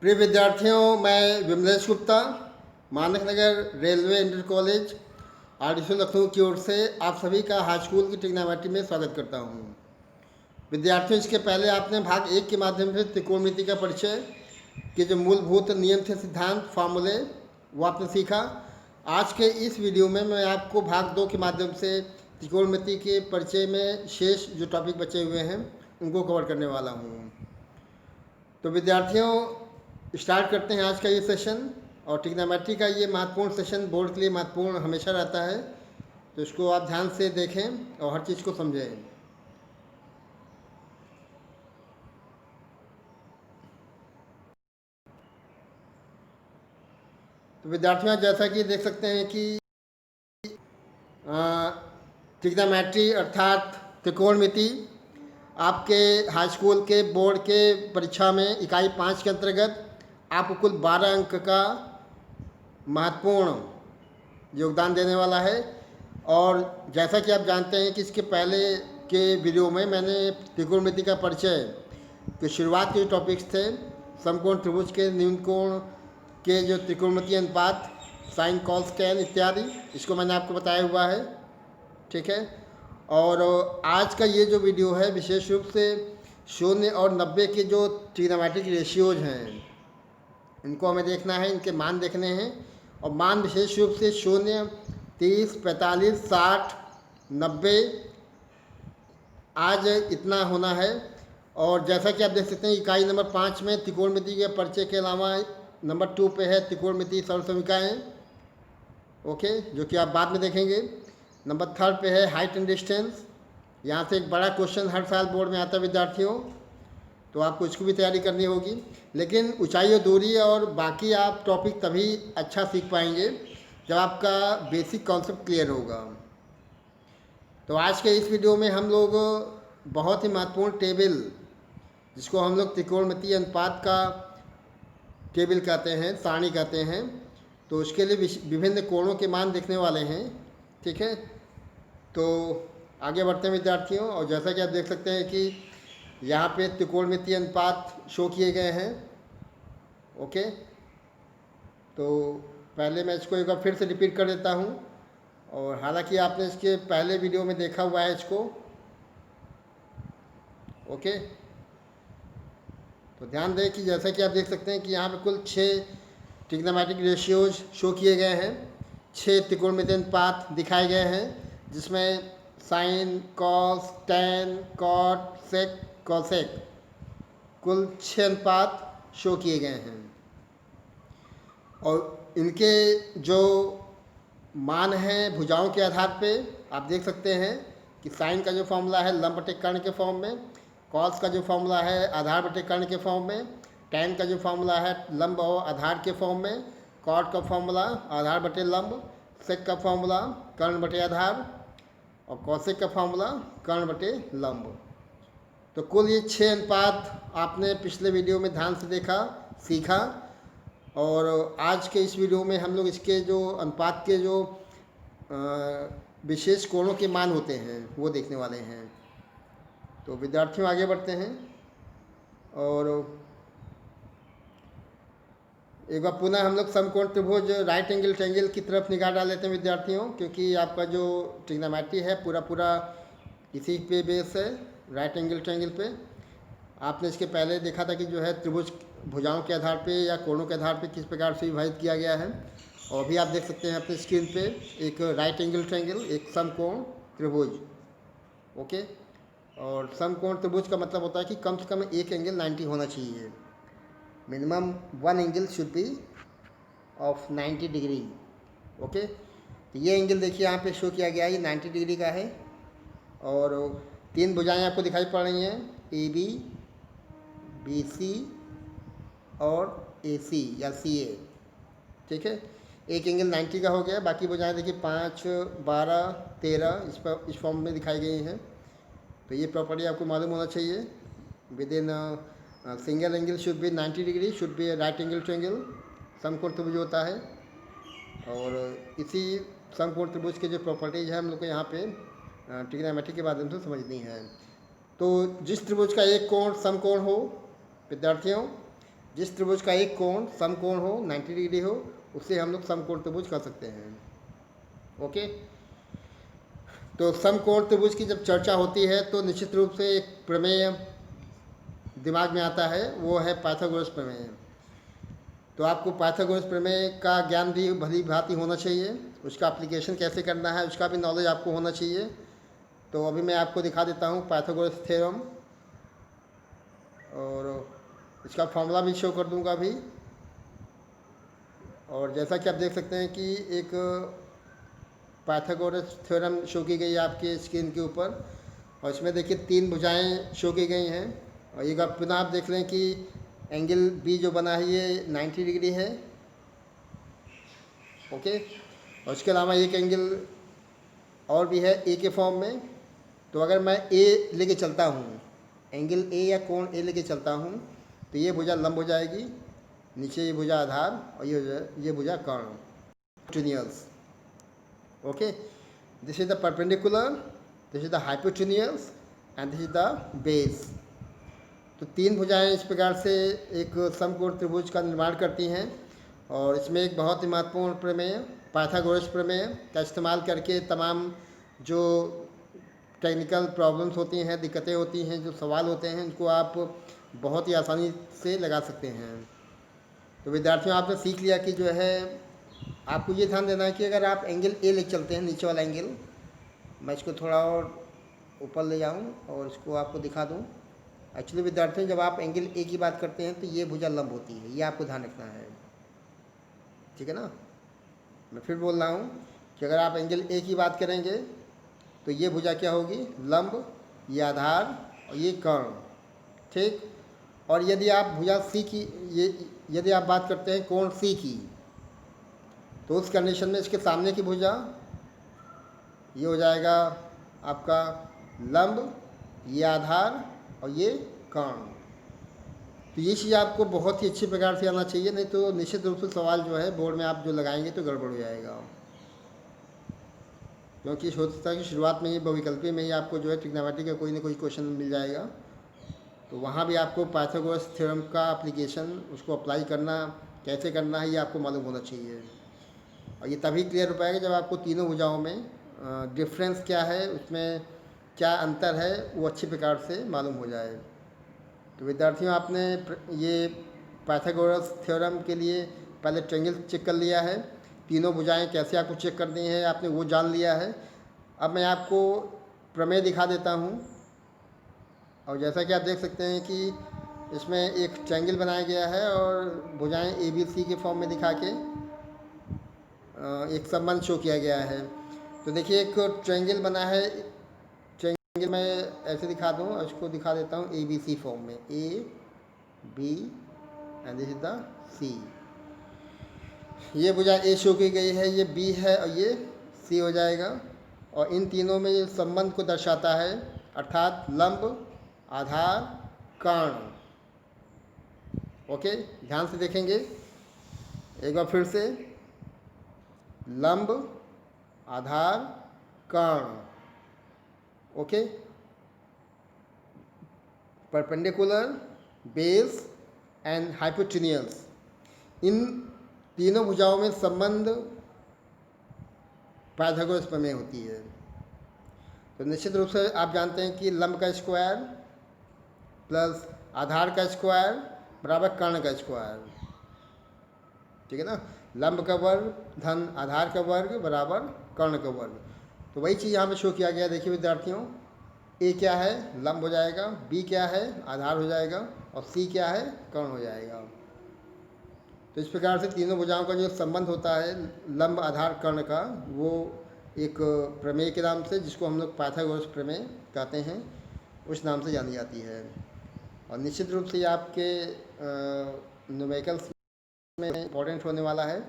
प्रिय विद्यार्थियों, मैं Vimlesh Gupta, Manak Nagar railway inter college RDC Lucknow की ओर से आप सभी का हाई स्कूल की ट्रिग्नोमेट्री में स्वागत करता हूं। विद्यार्थियों, इसके पहले आपने भाग 1 के माध्यम से त्रिकोणमिति का परिचय के जो मूलभूत नियम थे, सिद्धांत, फार्मूले, वो आपने सीखा। आज के इस वीडियो में मैं आपको भाग 2 के माध्यम से त्रिकोणमिति के परिचय में शेष जो टॉपिक बचे हुए हैं उनको कवर करने वाला हूँ। तो विद्यार्थियों, स्टार्ट करते हैं आज का ये सेशन। और ट्रिग्नोमेट्री का ये महत्वपूर्ण सेशन बोर्ड के लिए महत्वपूर्ण हमेशा रहता है, तो इसको आप ध्यान से देखें और हर चीज़ को समझें। तो विद्यार्थियों, जैसा कि देख सकते हैं कि ट्रिग्नोमेट्री अर्थात त्रिकोणमिति आपके हाई स्कूल के बोर्ड के परीक्षा में इकाई 5 के अंतर्गत आपको कुल 12 अंक का महत्वपूर्ण योगदान देने वाला है। और जैसा कि आप जानते हैं कि इसके पहले के वीडियो में मैंने त्रिकोणमिति का परिचय के शुरुआत के जो टॉपिक्स थे, समकोण त्रिभुज के न्यून कोण के जो त्रिकोणमितीय अनुपात, साइन कॉस टैन इत्यादि, इसको मैंने आपको बताया हुआ है। ठीक है। और आज का ये जो वीडियो है विशेष रूप से 0 और 90 के जो ट्रिग्नोमेट्रिक रेशियोज हैं इनको हमें देखना है, इनके मान देखने हैं। और मान विशेष रूप से 0, 30, 45, 60, 90 आज इतना होना है। और जैसा कि आप देख सकते हैं इकाई नंबर 5 में त्रिकोणमिति के परिचय के अलावा नंबर 2 पे है त्रिकोणमिति सरल समीकरण, ओके, जो कि आप बाद में देखेंगे। नंबर 3 पे है हाइट एंड डिस्टेंस। यहाँ से एक बड़ा क्वेश्चन हर साल बोर्ड में आता है विद्यार्थियों, तो आपको इसकी भी तैयारी करनी होगी। लेकिन ऊंचाई और दूरी और बाकी आप टॉपिक तभी अच्छा सीख पाएंगे जब आपका बेसिक कॉन्सेप्ट क्लियर होगा। तो आज के इस वीडियो में हम लोग बहुत ही महत्वपूर्ण टेबल, जिसको हम लोग त्रिकोणमितीय अनुपात का टेबल कहते हैं, सारणी कहते हैं, तो उसके लिए विभिन्न कोणों के मान देखने वाले हैं। ठीक है। तो आगे बढ़ते हैं विद्यार्थियों। और जैसा कि आप देख सकते हैं कि यहाँ पे त्रिकोणमितीय अनुपात शो किए गए हैं। ओके। तो पहले मैं इसको एक बार फिर से रिपीट कर देता हूँ, और हालांकि आपने इसके पहले वीडियो में देखा हुआ है इसको। ओके। तो ध्यान दें कि जैसा कि आप देख सकते हैं कि यहाँ पे कुल 6 ट्रिग्नोमेट्रिक रेशियोज शो किए गए हैं, 6 त्रिकोणमितीय अनुपात दिखाए गए हैं, जिसमें साइन, कॉस, टैन, कॉट, सेक, कॉसेक, कुल 6 अनुपात शो किए गए हैं। और इनके जो मान हैं भुजाओं के आधार पे आप देख सकते हैं कि साइन का जो फॉर्मूला है लंब बटे कर्ण के फॉर्म में, कॉस का जो फॉर्मूला है आधार बटे कर्ण के फॉर्म में, टैन का जो फॉर्मूला है लंब और आधार के फॉर्म में, कॉट का फॉर्मूला आधार बटे लंब, सेक का फॉर्मूला कर्ण बटे आधार, और कॉसेक का फॉर्मूला कर्ण बटे लंब। तो कुल ये 6 अनुपात आपने पिछले वीडियो में ध्यान से देखा, सीखा। और आज के इस वीडियो में हम लोग इसके जो अनुपात के जो विशेष कोणों के मान होते हैं वो देखने वाले हैं। तो विद्यार्थियों, आगे बढ़ते हैं। और एक बार पुनः हम लोग समकोण त्रिभुज राइट एंगल ट्रायंगल की तरफ निगाह डाल लेते हैं विद्यार्थियों, क्योंकि आपका जो ट्रिग्नोमेट्री है पूरा इसी पे बेस है, राइट एंगल ट्रायंगल पे। आपने इसके पहले देखा था कि जो है त्रिभुज भुजाओं के आधार पे या कोणों के आधार पे किस प्रकार से विभाजित किया गया है। और भी आप देख सकते हैं अपने स्क्रीन पे एक राइट एंगल ट्रायंगल, एक समकोण त्रिभुज। ओके। और समकोण त्रिभुज का मतलब होता है कि कम से कम एक एंगल 90 होना चाहिए, minimum 1 angle should be of 90 degree. Okay. तो ये एंगल देखिए यहाँ पे शो किया गया है, ये 90 डिग्री का है। और 3 भुजाएं आपको दिखाई पड़ रही हैं, ए बी, बी सी और ए सी या सी ए। ठीक है। एक एंगल 90 का हो गया, बाकी भुजाएं देखिए 5, 12, 13 इस फॉर्म में दिखाई गई हैं। तो ये प्रॉपर्टी आपको मालूम होना चाहिए। With in single angle should be 90 degree, should be right angle triangle, समकोण त्रिभुज होता है। और इसी समकोण त्रिभुज के जो प्रॉपर्टीज है हम लोग को यहाँ पे ट्रिग्नोमेट्री के माध्यम से समझनी है। तो जिस त्रिभुज का एक कोण समकोण हो विद्यार्थियों, जिस त्रिभुज का एक कोण समकोण हो 90 डिग्री हो उससे हम लोग समकोण त्रिभुज कर सकते हैं। ओके, तो समकोण त्रिभुज की जब चर्चा होती है तो निश्चित रूप से एक प्रमेय दिमाग में आता है, वो है पाइथागोरस प्रमेय। तो आपको पाइथागोरस प्रमेय का ज्ञान भी भली भांति होना चाहिए, उसका एप्लीकेशन कैसे करना है उसका भी नॉलेज आपको होना चाहिए। तो अभी मैं आपको दिखा देता हूँ पाइथागोरस थ्योरम, और इसका फॉर्मूला भी शो कर दूंगा अभी। और जैसा कि आप देख सकते हैं कि एक पाइथागोरस थ्योरम शो की गई है आपके स्क्रीन के ऊपर, और इसमें देखिए 3 भुजाएं शो की गई हैं। और एक बार पुनः आप देख लें कि एंगल बी जो बना है ये 90 डिग्री है। ओके, और उसके अलावा एक एंगल और भी है ए के फॉर्म में। तो अगर मैं ए लेके चलता हूँ, एंगल ए या कोण ए लेके चलता हूँ, तो ये भुजा लंब हो जाएगी, नीचे ये भुजा आधार और ये भुजा कर्ण, ट्यूनियल्स। Okay, this is the perpendicular, this is the hypotenuse and this is the base. तो 3 भुजाएं इस प्रकार से एक समकोण त्रिभुज का निर्माण करती हैं। और इसमें एक बहुत ही महत्वपूर्ण प्रमेय पाइथागोरस प्रमेय का इस्तेमाल करके तमाम जो टेक्निकल प्रॉब्लम्स होती हैं, दिक्कतें होती हैं, जो सवाल होते हैं, उनको आप बहुत ही आसानी से लगा सकते हैं। तो विद्यार्थियों, आपने सीख लिया कि जो है आपको ये ध्यान देना है कि अगर आप एंगल ए ले चलते हैं, नीचे वाला एंगल, मैं इसको थोड़ा और ऊपर ले जाऊँ और इसको आपको दिखा दूँ। एक्चुअली विद्यार्थियों, जब आप एंगल ए की बात करते हैं तो ये भुजा लंब होती है, ये आपको ध्यान रखना है, ठीक है ना। मैं फिर बोल रहा हूँ कि अगर आप एंगल ए की बात करेंगे तो ये भुजा क्या होगी, लंब, ये आधार और ये कर्ण, ठीक। और यदि आप भुजा सी की यदि आप बात करते हैं कोण सी की, तो उस कंडीशन में इसके सामने की भुजा ये हो जाएगा आपका लंब, ये आधार और ये कर्ण। तो ये चीज़ आपको बहुत ही अच्छी प्रकार से आना चाहिए, नहीं तो निश्चित रूप से सवाल जो है बोर्ड में आप जो लगाएंगे तो गड़बड़ हो जाएगा। क्योंकि हो सकता है कि शुरुआत में ही बहुविकल्पी में ही आपको जो है ट्रिग्नोमेट्री का कोई ना कोई क्वेश्चन मिल जाएगा, तो वहाँ भी आपको पाइथागोरस थ्योरम का एप्लीकेशन, उसको अप्लाई करना कैसे करना है, ये आपको मालूम होना चाहिए। और ये तभी क्लियर हो पाएगा जब आपको तीनों भुजाओं में डिफरेंस क्या है, उसमें क्या अंतर है, वो अच्छी प्रकार से मालूम हो जाए। तो विद्यार्थियों, आपने ये पाइथागोरस थ्योरम के लिए पहले ट्रायंगल चेक कर लिया है, तीनों भुजाएं कैसे आपको चेक करनी है आपने वो जान लिया है। अब मैं आपको प्रमेय दिखा देता हूँ। और जैसा कि आप देख सकते हैं कि इसमें एक ट्रायंगल बनाया गया है और भुजाएं ए बी सी के फॉर्म में दिखा के एक संबंध शो किया गया है। तो देखिए एक ट्रायंगल बना है, ट्रायंगल मैं ऐसे दिखा दूँ, उसको दिखा देता हूँ ए बी सी फॉर्म में, A B and this is the C. ये भुजा ए शो की गई है, ये बी है और ये सी हो जाएगा। और इन तीनों में ये संबंध को दर्शाता है, अर्थात लंब, आधार, कर्ण। ओके, ध्यान से देखेंगे एक बार फिर से, लंब, आधार, कर्ण। Okay, perpendicular, base and hypotenuse, इन तीनों भुजाओं में संबंध पाइथागोरस प्रमेय होती है। तो निश्चित रूप से आप जानते हैं कि लंब का स्क्वायर प्लस आधार का स्क्वायर बराबर कर्ण का स्क्वायर, ठीक है ना। लंब का वर्ग धन आधार का वर्ग बराबर कर्ण का वर्ग। तो वही चीज़ यहाँ पे शो किया गया। देखिए विद्यार्थियों, ए क्या है, लंब हो जाएगा, बी क्या है, आधार हो जाएगा, और सी क्या है, कर्ण हो जाएगा। तो इस प्रकार से तीनों भुजाओं का जो संबंध होता है लंब, आधार, कर्ण का, वो एक प्रमेय के नाम से, जिसको हम लोग पाइथागोरस प्रमेय कहते हैं, उस नाम से जानी जाती है। और निश्चित रूप से ये आपके न्यूमेरिकल्स में इम्पोर्टेंट होने वाला है।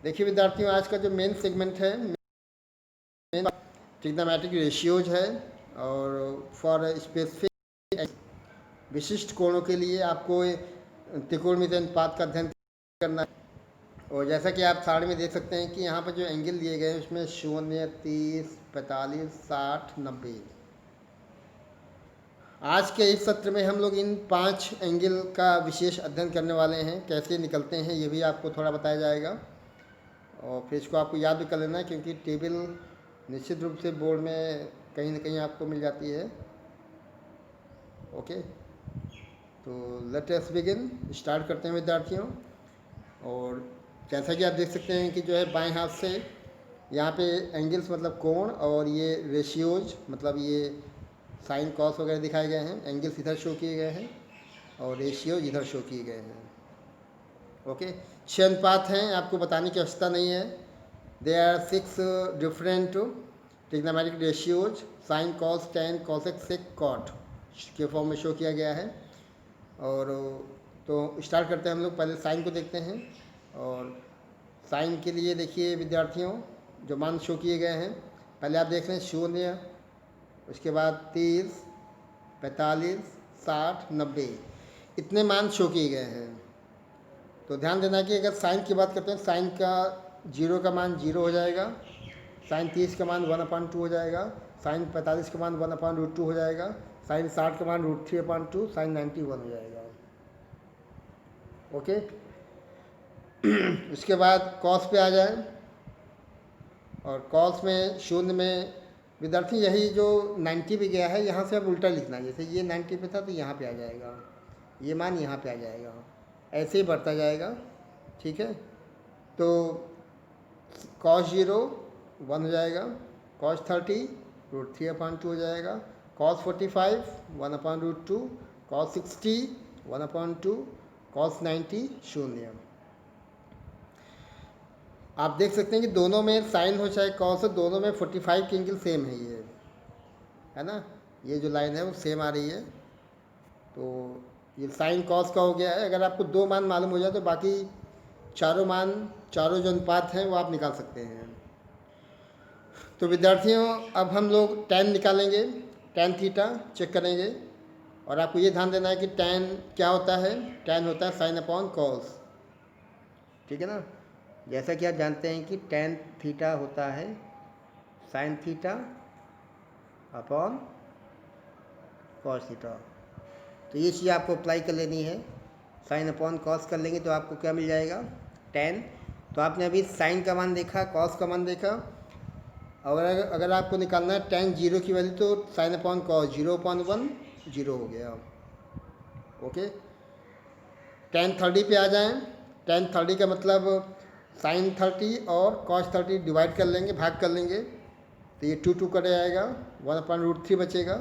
देखिए विद्यार्थियों, आज का जो मेन सेगमेंट है, मेन ट्रिग्नोमेट्रिक रेशियोज है। और फॉर स्पेसिफिक विशिष्ट कोणों के लिए आपको त्रिकोणमितीय अनुपात का अध्ययन करना है। और जैसा कि आप सारणी में देख सकते हैं कि यहाँ पर जो एंगल दिए गए हैं उसमें 0, 30, 45, 60, 90, आज के इस सत्र में हम लोग इन 5 एंगल का विशेष अध्ययन करने वाले हैं, कैसे निकलते हैं ये भी आपको थोड़ा बताया जाएगा। और फिर इसको आपको याद भी कर लेना है, क्योंकि टेबल निश्चित रूप से बोर्ड में कहीं ना कहीं आपको मिल जाती है। ओके, तो लेट अस बिगिन, स्टार्ट करते हैं विद्यार्थियों। और जैसा कि आप देख सकते हैं कि जो है बाएं हाथ से यहाँ पे एंगल्स मतलब कोण, और ये रेशियोज मतलब ये साइन कॉस वगैरह दिखाए गए हैं। एंगल्स इधर शो किए गए हैं और रेशियोज इधर शो किए गए हैं। ओके, 6 अनुपात हैं, आपको बताने की आवश्यकता नहीं है। They are 6 different trigonometric ratios, sine cos tan cosec sec cot के फॉर्म में शो किया गया है। और तो स्टार्ट करते हैं हम लोग। पहले साइन को देखते हैं। और साइन के लिए देखिए विद्यार्थियों, जो मान शो किए गए हैं, पहले आप देख रहे हैं 0, उसके बाद 30, 45, 60, 90, इतने मान शो किए गए हैं। तो ध्यान देना कि अगर साइन की बात करते हैं, साइन का 0 का मान 0 हो जाएगा, साइन 30 का मान 1/2 हो जाएगा, साइन 45 का मान 1/√2 हो जाएगा, साइन 60 का मान √3/2, साइन 91 हो जाएगा। ओके, उसके बाद कॉस पे आ जाए। और कॉस में 0 में विद्यार्थी यही जो 90 पे गया है, यहाँ से अब उल्टा लिखना है। जैसे ये 90 पे था तो यहाँ पे आ जाएगा, ये मान यहाँ पे आ जाएगा, ऐसे ही बढ़ता जाएगा। ठीक है, तो cos 0 1 हो जाएगा, cos 30 √3/2 हो जाएगा, cos 45 1/√2, cos 60 1/2, cos 90 0। आप देख सकते हैं कि दोनों में साइन हो चाहे कॉस हो, दोनों में 45 की एंगल सेम है, ये है ना। ये जो लाइन है वो सेम आ रही है। तो ये साइन कॉस का हो गया है। अगर आपको 2 मान मालूम हो जाए तो बाकी चारों मान, चारों जो अनुपात हैं वो आप निकाल सकते हैं। तो विद्यार्थियों, अब हम लोग tan निकालेंगे, tan थीटा चेक करेंगे। और आपको ये ध्यान देना है कि tan क्या होता है। tan होता है साइन अपॉन कॉस, ठीक है ना। जैसा कि आप जानते हैं कि tan थीटा होता है sine theta upon cos theta. तो ये चीज़ आपको अप्लाई कर लेनी है। साइन अपॉन कॉस कर लेंगे तो आपको क्या मिल जाएगा, tan। तो आपने अभी साइन का मान देखा, कॉस का मान देखा। और अगर आपको निकालना है tan 0 की वैल्यू, तो साइन अपॉन कॉस 0/1 0 हो गया। ओके, tan 30 पे आ जाएं। tan 30 का मतलब साइन 30 और कॉस 30 डिवाइड कर लेंगे, भाग कर लेंगे, तो ये 2 कट जाएगा, 1/√3 बचेगा।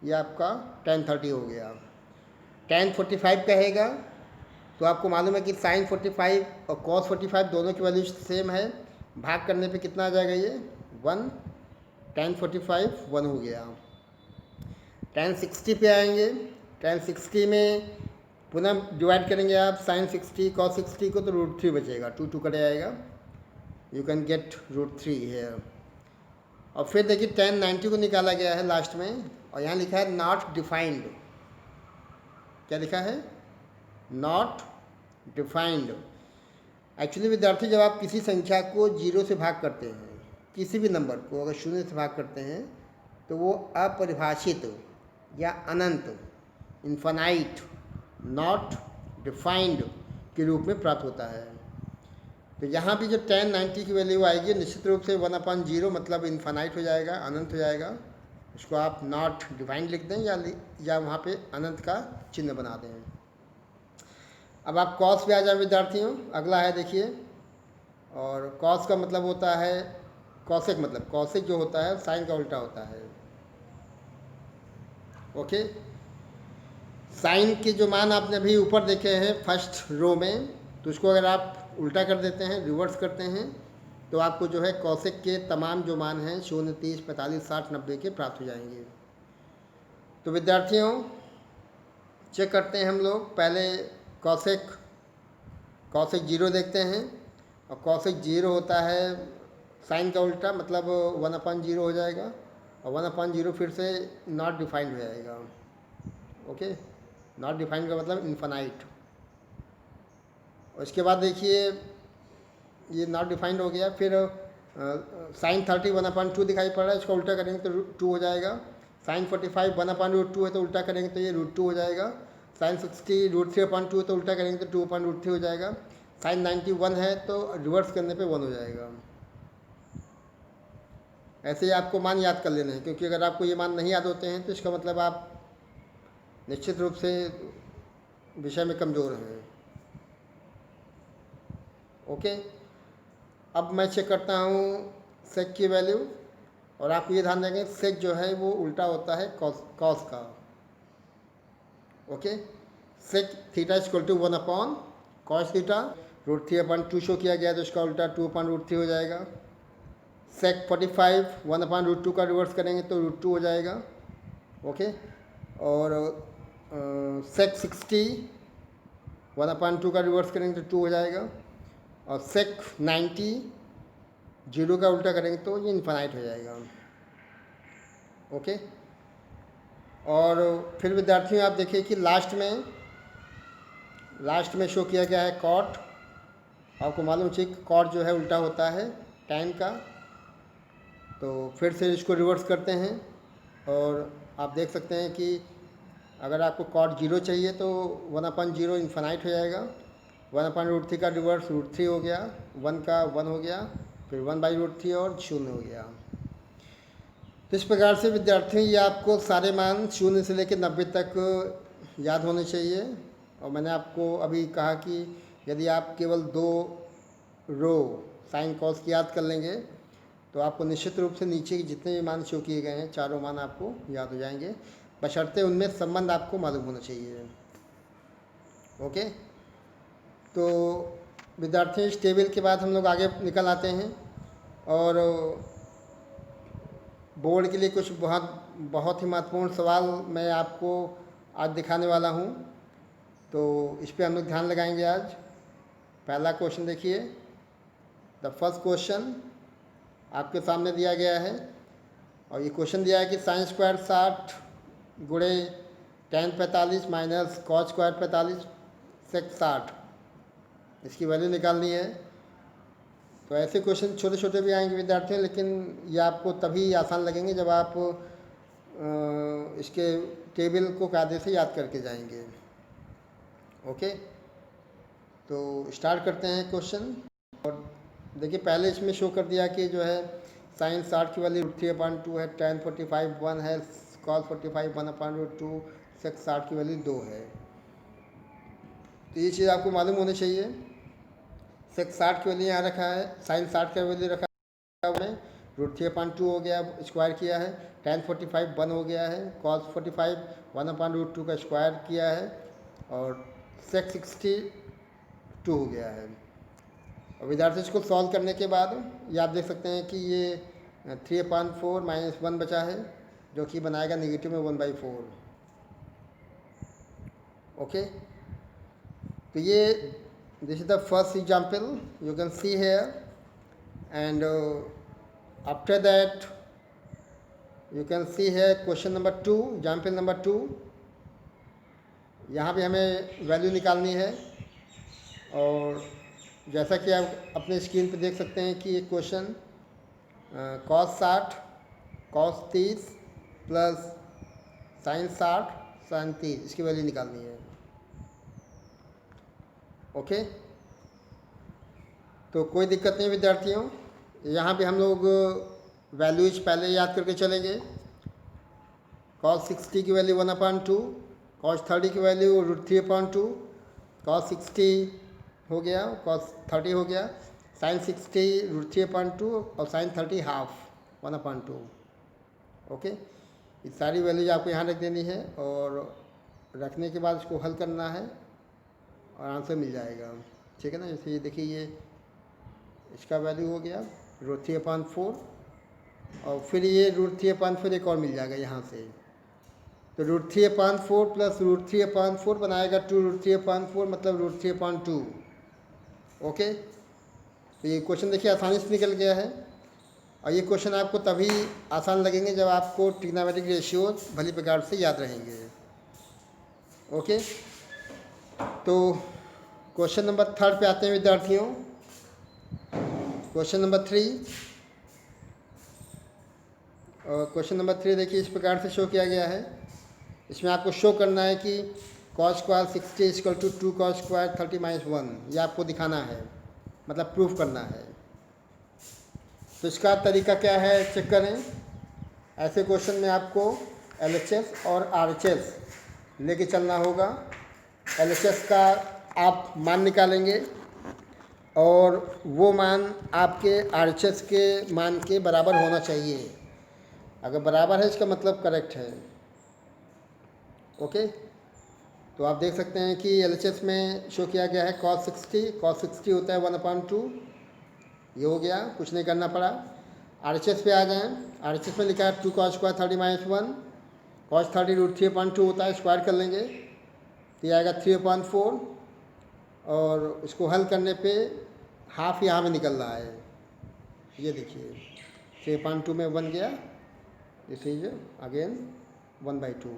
ये आपका tan 30 हो गया। tan 45 कहेगा तो आपको मालूम है कि साइन 45 और कॉस 45 दोनों की वैल्यू सेम है। भाग करने पे कितना आ जाएगा, ये 1, tan 45 1 हो गया। tan 60 पे आएंगे। tan 60 में पुनः डिवाइड करेंगे आप साइन 60 कॉस 60 को, तो √3 बचेगा, 2 कट जाएगा। You can get √3 here. और फिर देखिए tan 90 को निकाला गया है लास्ट में, और यहाँ लिखा है नॉट डिफाइंड। क्या लिखा है, नॉट डिफाइंड। एक्चुअली विद्यार्थी, जब आप किसी संख्या को 0 से भाग करते हैं, किसी भी नंबर को अगर 0 से भाग करते हैं, तो वो अपरिभाषित या अनंत, इन्फानाइट, नॉट डिफाइंड के रूप में प्राप्त होता है। तो यहाँ भी जो tan 90 की वैल्यू आएगी, निश्चित रूप से 1/0 मतलब इन्फानाइट हो जाएगा, अनंत हो जाएगा। उसको आप नॉट डिफाइंड लिख दें या वहाँ पे अनंत का चिन्ह बना दें। अब आप कॉस पे आ जाए विद्यार्थियों। अगला है देखिए, और कॉस का मतलब होता है कॉसेक, मतलब कॉसेक जो होता है साइन का उल्टा होता है। ओके, साइन के जो मान आपने अभी ऊपर देखे हैं फर्स्ट रो में, तो उसको अगर आप उल्टा कर देते हैं, रिवर्स करते हैं, तो आपको जो है कॉसेक के तमाम जो मान हैं 0, 30, 45, 60, 90 के प्राप्त हो जाएंगे। तो विद्यार्थियों चेक करते हैं हम लोग। पहले कॉसेक 0 देखते हैं। और कॉसेक 0 होता है साइन का उल्टा, मतलब 1/0 हो जाएगा, और 1/0 फिर से नॉट डिफाइंड हो जाएगा। ओके, नॉट डिफाइंड का मतलब इन्फानाइट। उसके बाद देखिए ये नॉट डिफाइंड हो गया। फिर साइन 30 1/2 दिखाई पड़ रहा है, इसको उल्टा करेंगे तो 2 हो जाएगा। साइन 45 1/√2 है तो उल्टा करेंगे तो ये √2 हो जाएगा। साइन 60 √3/2 है तो उल्टा करेंगे तो 2/√3 हो जाएगा। साइन 91 है तो रिवर्स करने पे 1 हो जाएगा। ऐसे ही आपको मान याद कर लेने हैं, क्योंकि अगर आपको ये मान नहीं याद होते हैं तो इसका मतलब आप निश्चित रूप से विषय में कमज़ोर हैं। ओके, अब मैं चेक करता हूँ सेक की वैल्यू, और आपको ये ध्यान देंगे सेक जो है वो उल्टा होता है कॉस का। Okay, sec theta equal to 1/cos theta, √3/2 show किया गया तो इसका उल्टा 2/√3 हो जाएगा। सेक 45 1/√2 का रिवर्स करेंगे तो √2 हो जाएगा। ओके, और सेक 60 1/2 का रिवर्स करेंगे तो 2 हो जाएगा। और सेक 90 जीरो का उल्टा करेंगे तो ये इन्फानाइट हो जाएगा। ओके, और फिर विद्यार्थियों आप देखिए कि लास्ट में शो किया गया है कॉट। आपको मालूम चाहिए कि कॉट जो है उल्टा होता है टैन का। तो फिर से इसको रिवर्स करते हैं और आप देख सकते हैं कि अगर आपको कॉट 0 चाहिए तो 1/0 इन्फानाइट हो जाएगा। 1/√3 का रिवर्स √3 हो गया, 1 का 1 हो गया, फिर 1/√3 और 0 हो गया। तो इस प्रकार से विद्यार्थियों ये आपको सारे मान 0 से लेकर 90 तक याद होने चाहिए। और मैंने आपको अभी कहा कि यदि आप केवल 2 रो साइन कॉस की याद कर लेंगे तो आपको निश्चित रूप से नीचे के जितने भी मान शो किए गए हैं चारों मान आपको याद हो जाएंगे, बशर्ते उनमें संबंध आपको मालूम होना चाहिए। ओके, तो विद्यार्थियों इस टेबल के बाद हम लोग आगे निकल आते हैं और बोर्ड के लिए कुछ बहुत ही महत्वपूर्ण सवाल मैं आपको आज दिखाने वाला हूँ। तो इस पर हम लोग ध्यान लगाएंगे आज। पहला क्वेश्चन देखिए, द फर्स्ट क्वेश्चन आपके सामने दिया गया है और ये क्वेश्चन दिया है कि साइन स्क्वायर 60 गुणे tan 45 माइनस कॉस स्क्वायर 45 सेक 60, इसकी वैल्यू निकालनी है। तो ऐसे क्वेश्चन छोटे छोटे भी आएंगे विद्यार्थियों, लेकिन ये आपको तभी आसान लगेंगे जब आप इसके टेबल को कायदे से याद करके जाएंगे। ओके, तो स्टार्ट करते हैं क्वेश्चन। और देखिए पहले इसमें शो कर दिया कि जो है साइन 60 की वैल्यू √3/2 है, tan 45 1 है, cos 45 1/√2, सेक 60 की वैल्यू 2 है। तो ये चीज़ आपको मालूम होनी चाहिए। सेक 60 की वैल्यू यहाँ रखा है, साइन 60 का वैल्यू रखा है, हमने √3/2 हो गया स्क्वायर किया है, tan 45 1 हो गया है, cos 45 1/√2 का स्क्वायर किया है, और सेक 60 2 हो गया है। और विद्यार्थी इसको सॉल्व करने के बाद ये आप देख सकते हैं कि ये 3/4 माइनस 1 बचा है, जो कि बनाएगा नेगेटिव में 1/4। ओके, तो ये this is the first example you can see here, and after that you can see here question number 2, example number 2। यहाँ पे हमें वैल्यू निकालनी है, और जैसा कि आप अपने स्क्रीन पे देख सकते हैं कि ये question cos 60 cos 30 plus sine 60 sine 30 इसकी वैल्यू निकालनी है। ओके, तो कोई दिक्कत नहीं विद्यार्थियों, यहाँ पे हम लोग वैल्यूज पहले याद करके चलेंगे। cos 60 की वैल्यू 1/2, cos 30 की वैल्यू √3/2, cos 60 हो गया, cos 30 हो गया, साइन 60 √3/2 और साइन 30 हाफ 1/2। ओके, ये सारी वैल्यूज आपको यहाँ रख देनी है, और रखने के बाद इसको हल करना है और आंसर मिल जाएगा। ठीक है ना। जैसे ये देखिए, ये इसका वैल्यू हो गया √3/4, और फिर ये √3/4 एक और मिल जाएगा यहाँ से। तो √3/4 प्लस √3/4 बनाएगा 2√3/4, मतलब √3/2। ओके, तो ये क्वेश्चन देखिए आसानी से निकल गया है, और ये क्वेश्चन आपको तभी आसान लगेंगे जब आपको ट्रिग्नोमेट्रिक रेशियोज भली प्रकार से याद रहेंगे। ओके, तो क्वेश्चन नंबर 3 पे आते हैं विद्यार्थियों। क्वेश्चन नंबर 3, और क्वेश्चन नंबर 3 देखिए इस प्रकार से शो किया गया है। इसमें आपको शो करना है कि cos square 60 equal to 2 cos square 30 minus 1, ये आपको दिखाना है, मतलब प्रूफ करना है। तो इसका तरीका क्या है चेक करें। ऐसे क्वेश्चन में आपको LHS और RHS लेके चलना होगा। LHS का आप मान निकालेंगे और वो मान आपके RHS के मान के बराबर होना चाहिए। अगर बराबर है इसका मतलब करेक्ट है। ओके, तो आप देख सकते हैं कि LHS में शो किया गया है cos 60 होता है 1/2, ये हो गया, कुछ नहीं करना पड़ा। RHS पे आ जाएं। RHS में लिखा है 2 cos स्क्वायर 30 माइनस 1, cos 30 √3/2 होता है, स्क्वायर कर लेंगे तो ये आएगा 3/4, और उसको हल करने पे हाफ यहाँ में निकल रहा है, ये देखिए 3/2 में 1 गया, दिस इज अगेन 1/2।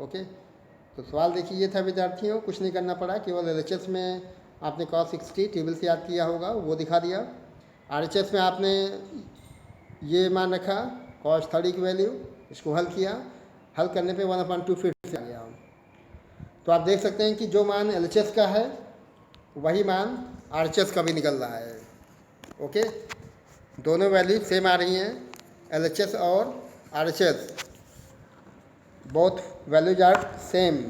ओके, तो सवाल देखिए ये था विद्यार्थियों, कुछ नहीं करना पड़ा, केवल LHS में आपने cos 60 टेबल से याद किया होगा, वो दिखा दिया। RHS में आपने ये मान रखा cos 30 की वैल्यू, इसको हल किया, हल करने पे 1/2 फिर से आ गया। तो आप देख सकते हैं कि जो मान LHS का है वही मान RHS का भी निकल रहा है। ओके, दोनों वैल्यू सेम आ रही हैं, LHS और RHS, both values are same.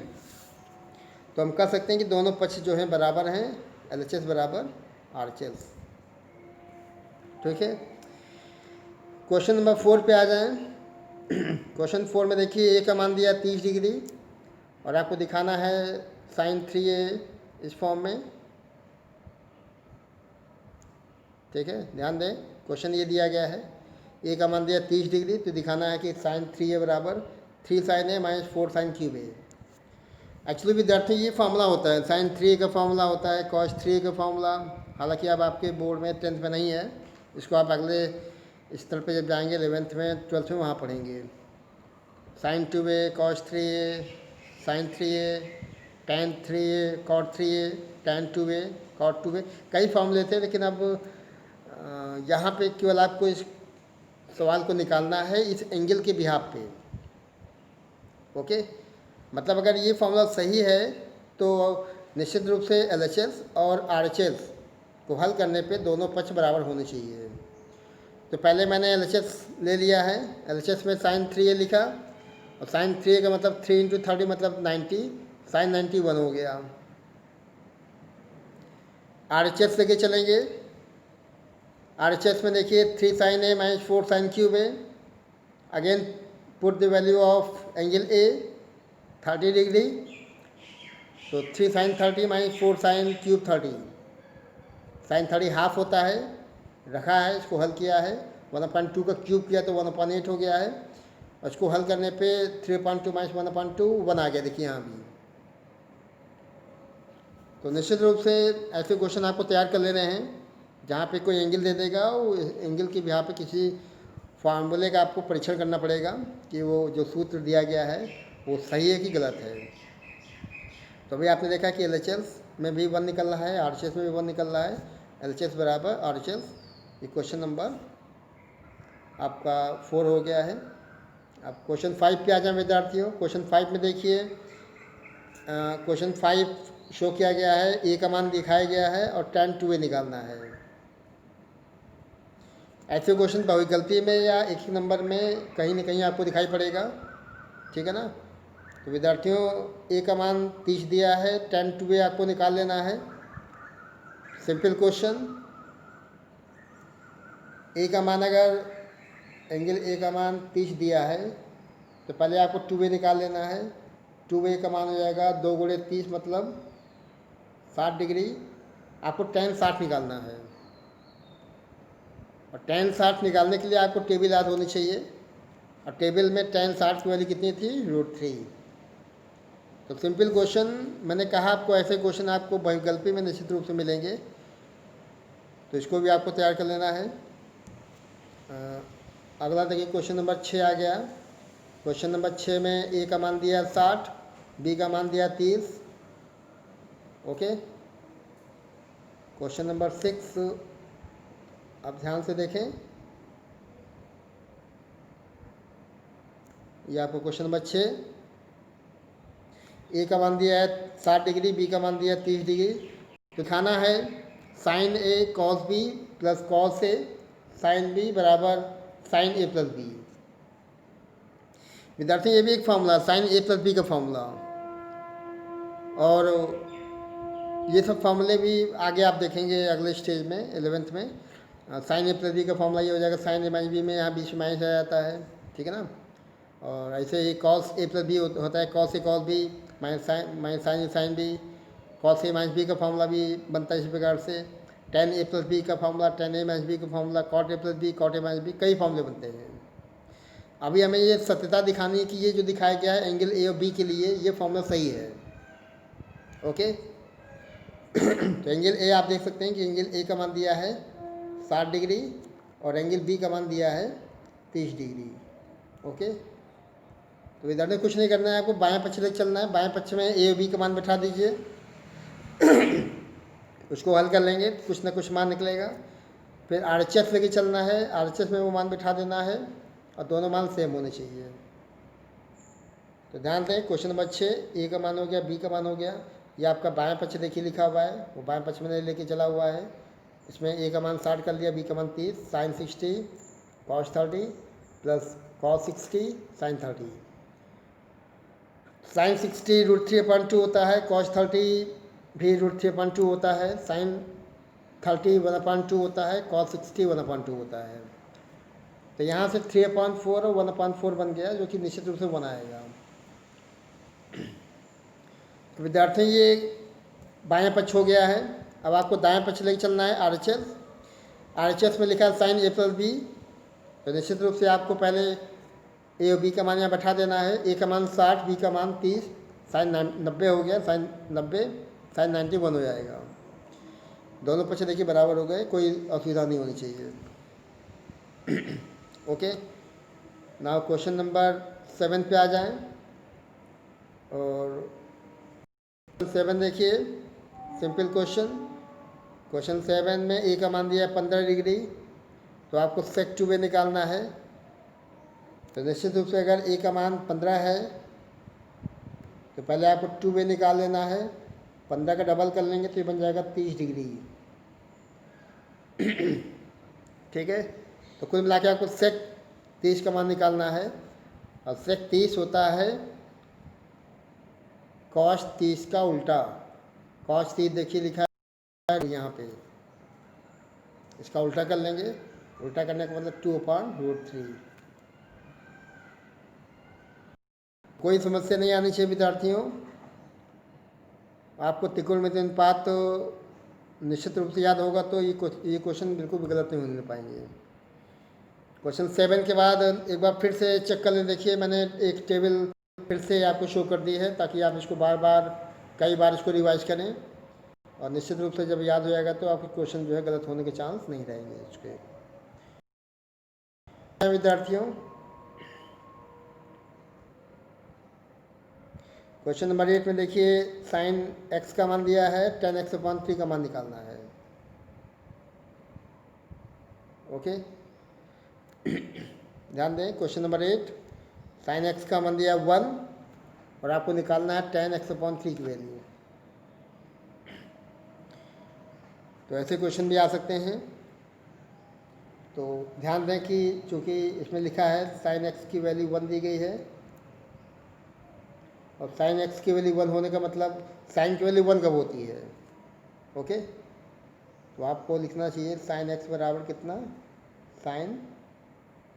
तो हम कह सकते हैं कि दोनों पक्ष जो हैं बराबर हैं, LHS बराबर RHS। ठीक है, क्वेश्चन नंबर 4 पे आ जाएं। क्वेश्चन 4 में देखिए A का मान दिया 30 डिग्री और आपको दिखाना है sin 3A इस फॉर्म में। ठीक है, ध्यान दें, क्वेश्चन ये दिया गया है, A का मान दिया 30 डिग्री, तो दिखाना है कि sin 3A बराबर 3 sin A minus 4 sin cube A। Actually विद्यार्थी ये फार्मूला होता है, sin 3A का फार्मूला होता है, cos 3A का फार्मूला, हालांकि अब आपके बोर्ड में 10th में नहीं है, इसको आप अगले स्तर पे जब जाएंगे 11th में 12th में वहाँ पढ़ेंगे। sin 2A cos 3A sin 3A tan 3A cot 3A tan 2A cot 2A, कई फार्मूले थे, लेकिन अब यहाँ पे केवल आपको इस सवाल को निकालना है इस एंगल के बिहाफ पे। ओके, मतलब अगर ये फार्मूला सही है तो निश्चित रूप से LHS और RHS को हल करने पे दोनों पक्ष बराबर होने चाहिए। तो पहले मैंने LHS ले लिया है, LHS में sin 3A लिखा, और sin 3A का मतलब 3 × 30 मतलब 90, sin 91 हो गया। RHS लेके चलेंगे, RHS में देखिए 3 sin A minus 4 sin cube A, again put the value of angle A 30 degree, तो 3 sin 30 minus 4 sin cube 30, sin 30 half होता है, रखा है, इसको हल किया है, 1/2 का क्यूब किया तो 1/8 हो गया है, और इसको हल करने पे 3/2 माइनस 1/2 1 आ गया, देखिए यहाँ भी। तो निश्चित रूप से ऐसे क्वेश्चन आपको तैयार कर लेने हैं जहाँ पे कोई एंगल दे देगा, वो एंगल के बिहाफ पे किसी फार्मूले का आपको परीक्षण करना पड़ेगा कि वो जो सूत्र दिया गया है वो सही है कि गलत है। तो अभी आपने देखा कि LHS में भी 1 निकल रहा है, RHS में भी 1 निकल रहा है, LHS बराबर RHS। ये क्वेश्चन नंबर आपका 4 हो गया है। अब क्वेश्चन 5 पे आ जाए विद्यार्थियों। क्वेश्चन 5 में देखिए, क्वेश्चन 5 शो किया गया है, A का मान दिखाया गया है और tan 2A निकालना है। ऐसे क्वेश्चन बहुविकल्पी में या एक ही नंबर में कहीं न कहीं आपको दिखाई पड़ेगा, ठीक है ना। तो विद्यार्थियों A का मान 30 दिया है, tan 2A आपको निकाल लेना है। सिंपल क्वेश्चन, A का मान अगर एंगल A का मान 30 दिया है तो पहले आपको 2A निकाल लेना है। 2A का मान हो जाएगा 2 × 30 मतलब 60 डिग्री, आपको tan 60 निकालना है, और tan 60 निकालने के लिए आपको टेबल याद होनी चाहिए, और टेबल में tan 60 की वैल्यू कितनी थी, √3। तो सिंपल क्वेश्चन, मैंने कहा आपको ऐसे क्वेश्चन आपको बहुविकल्पी में निश्चित रूप से मिलेंगे, तो इसको भी आपको तैयार कर लेना है। अगला देखिए क्वेश्चन नंबर 6 आ गया। क्वेश्चन नंबर 6 में A का मान दिया 60, B का मान दिया 30। ओके, क्वेश्चन नंबर 6 आप ध्यान से देखें। ये आपको क्वेश्चन नंबर 6। ए का मान दिया है 60 डिग्री, बी का मान दिया है 30 डिग्री। तो दिखाना है sign A cos B plus cos A sine B बराबर साइन ए प्लस बी। विद्यार्थी ये भी एक फार्मूला, साइन ए प्लस बी का फार्मूला, और ये सब फार्मूले भी आगे आप देखेंगे अगले स्टेज में 11th में। साइन ए प्लस बी का फार्मूला ये हो जाएगा साइन ए माइनस बी में, यहाँ बीच में माइनस आ जाता है, ठीक है ना। और ऐसे ही कॉस ए प्लस बी होता है, cos A cos B minus sine A sine B, cos A minus B का फार्मूला भी बनता है इस प्रकार से। टेन ए प्लस बी का formula, tan A minus B का formula, cot A plus B, cot A minus B, कई फार्मूले बनते हैं। अभी हमें ये सत्यता दिखानी है कि ये जो दिखाया गया है एंगल ए और बी के लिए ये फार्मूला सही है। ओके तो एंगल ए आप देख सकते हैं कि एंगल ए का मान दिया है 60 डिग्री और एंगल बी का मान दिया है 30 डिग्री। ओके तो विद्यार्थी कुछ नहीं करना है, आपको बाएं पक्ष लेकर चलना है। बाएं पक्ष में ए और बी का मान बैठा दीजिए उसको हल कर लेंगे, कुछ ना कुछ मान निकलेगा। फिर RHS लेके चलना है, RHS में वो मान बैठा देना है और दोनों मान सेम होने चाहिए। तो ध्यान दें क्वेश्चन नंबर 6, ए का मान हो गया, बी का मान हो गया। ये आपका बाएं पक्ष देखिए लिखा हुआ है, वो बाएं पक्ष में लेके चला हुआ है। इसमें ए का मान 60 कर लिया, बी का मान 30, sine 60 cos 30 plus cos 60 sine 30। Sine 60 √3/2 होता है, कॉस 30 भी √3/2 होता है, साइन 30 1/2 होता है, कॉस 60 1/2 होता है। तो यहाँ से 3/4 और 1/4 बन गया, जो कि निश्चित रूप से 1 आएगा। तो विद्यार्थी ये बाएं पक्ष हो गया है। अब आपको दाएं पक्ष लेके चलना है RHS। RHS में लिखा है साइन ए प्लस बी। तो निश्चित रूप से आपको पहले ए और बी का मान यहाँ बैठा देना है। ए का मान 60, बी का मान 30, साइन 90 हो गया, साइन 90 साइन 91 हो जाएगा। दोनों पक्ष देखिए बराबर हो गए, कोई असुविधा नहीं होनी चाहिए। ओके नाउ क्वेश्चन नंबर 7 पे आ जाएं। और 7 देखिए सिंपल क्वेश्चन 7 में ए का मान दिया है 15 डिग्री। तो आपको सेक 2 निकालना है। तो निश्चित रूप से अगर ए का मान 15 है तो पहले आपको 2 निकाल लेना है। 15 का डबल कर लेंगे तो ये बन जाएगा 30 डिग्री। ठीक है, तो कुल मिला के आपको सेक 30 का मान निकालना है। और सेक 30 होता है कॉस 30 का उल्टा। कॉस 30 देखिए लिखा है यहाँ पे, इसका उल्टा कर लेंगे। उल्टा करने का मतलब 2/√3। कोई समस्या नहीं आनी चाहिए विद्यार्थियों। आपको त्रिकोणमितीय अनुपात तो निश्चित रूप से याद होगा, तो ये क्वेश्चन बिल्कुल भी गलत नहीं होने पाएंगे। क्वेश्चन 7 के बाद एक बार फिर से चेक कर लें। देखिए मैंने एक टेबल फिर से आपको शो कर दी है, ताकि आप इसको कई बार इसको रिवाइज करें। और निश्चित रूप से जब याद हो जाएगा तो आपके क्वेश्चन जो है गलत होने के चांस नहीं रहेंगे इसके। विद्यार्थियों क्वेश्चन नंबर 8 में देखिए साइन x का मान दिया है, tan x/3 का मान निकालना है। ओके ध्यान दें क्वेश्चन नंबर 8, साइन x का मान दिया 1 और आपको निकालना है tan x/3 की वैल्यू। तो ऐसे क्वेश्चन भी आ सकते हैं। तो ध्यान दें कि चूँकि इसमें लिखा है साइन x की वैल्यू 1 दी गई है, और साइन x की वैल्यू 1 होने का मतलब साइन की वैल्यू 1 कब होती है। ओके तो आपको लिखना चाहिए साइन x बराबर कितना, साइन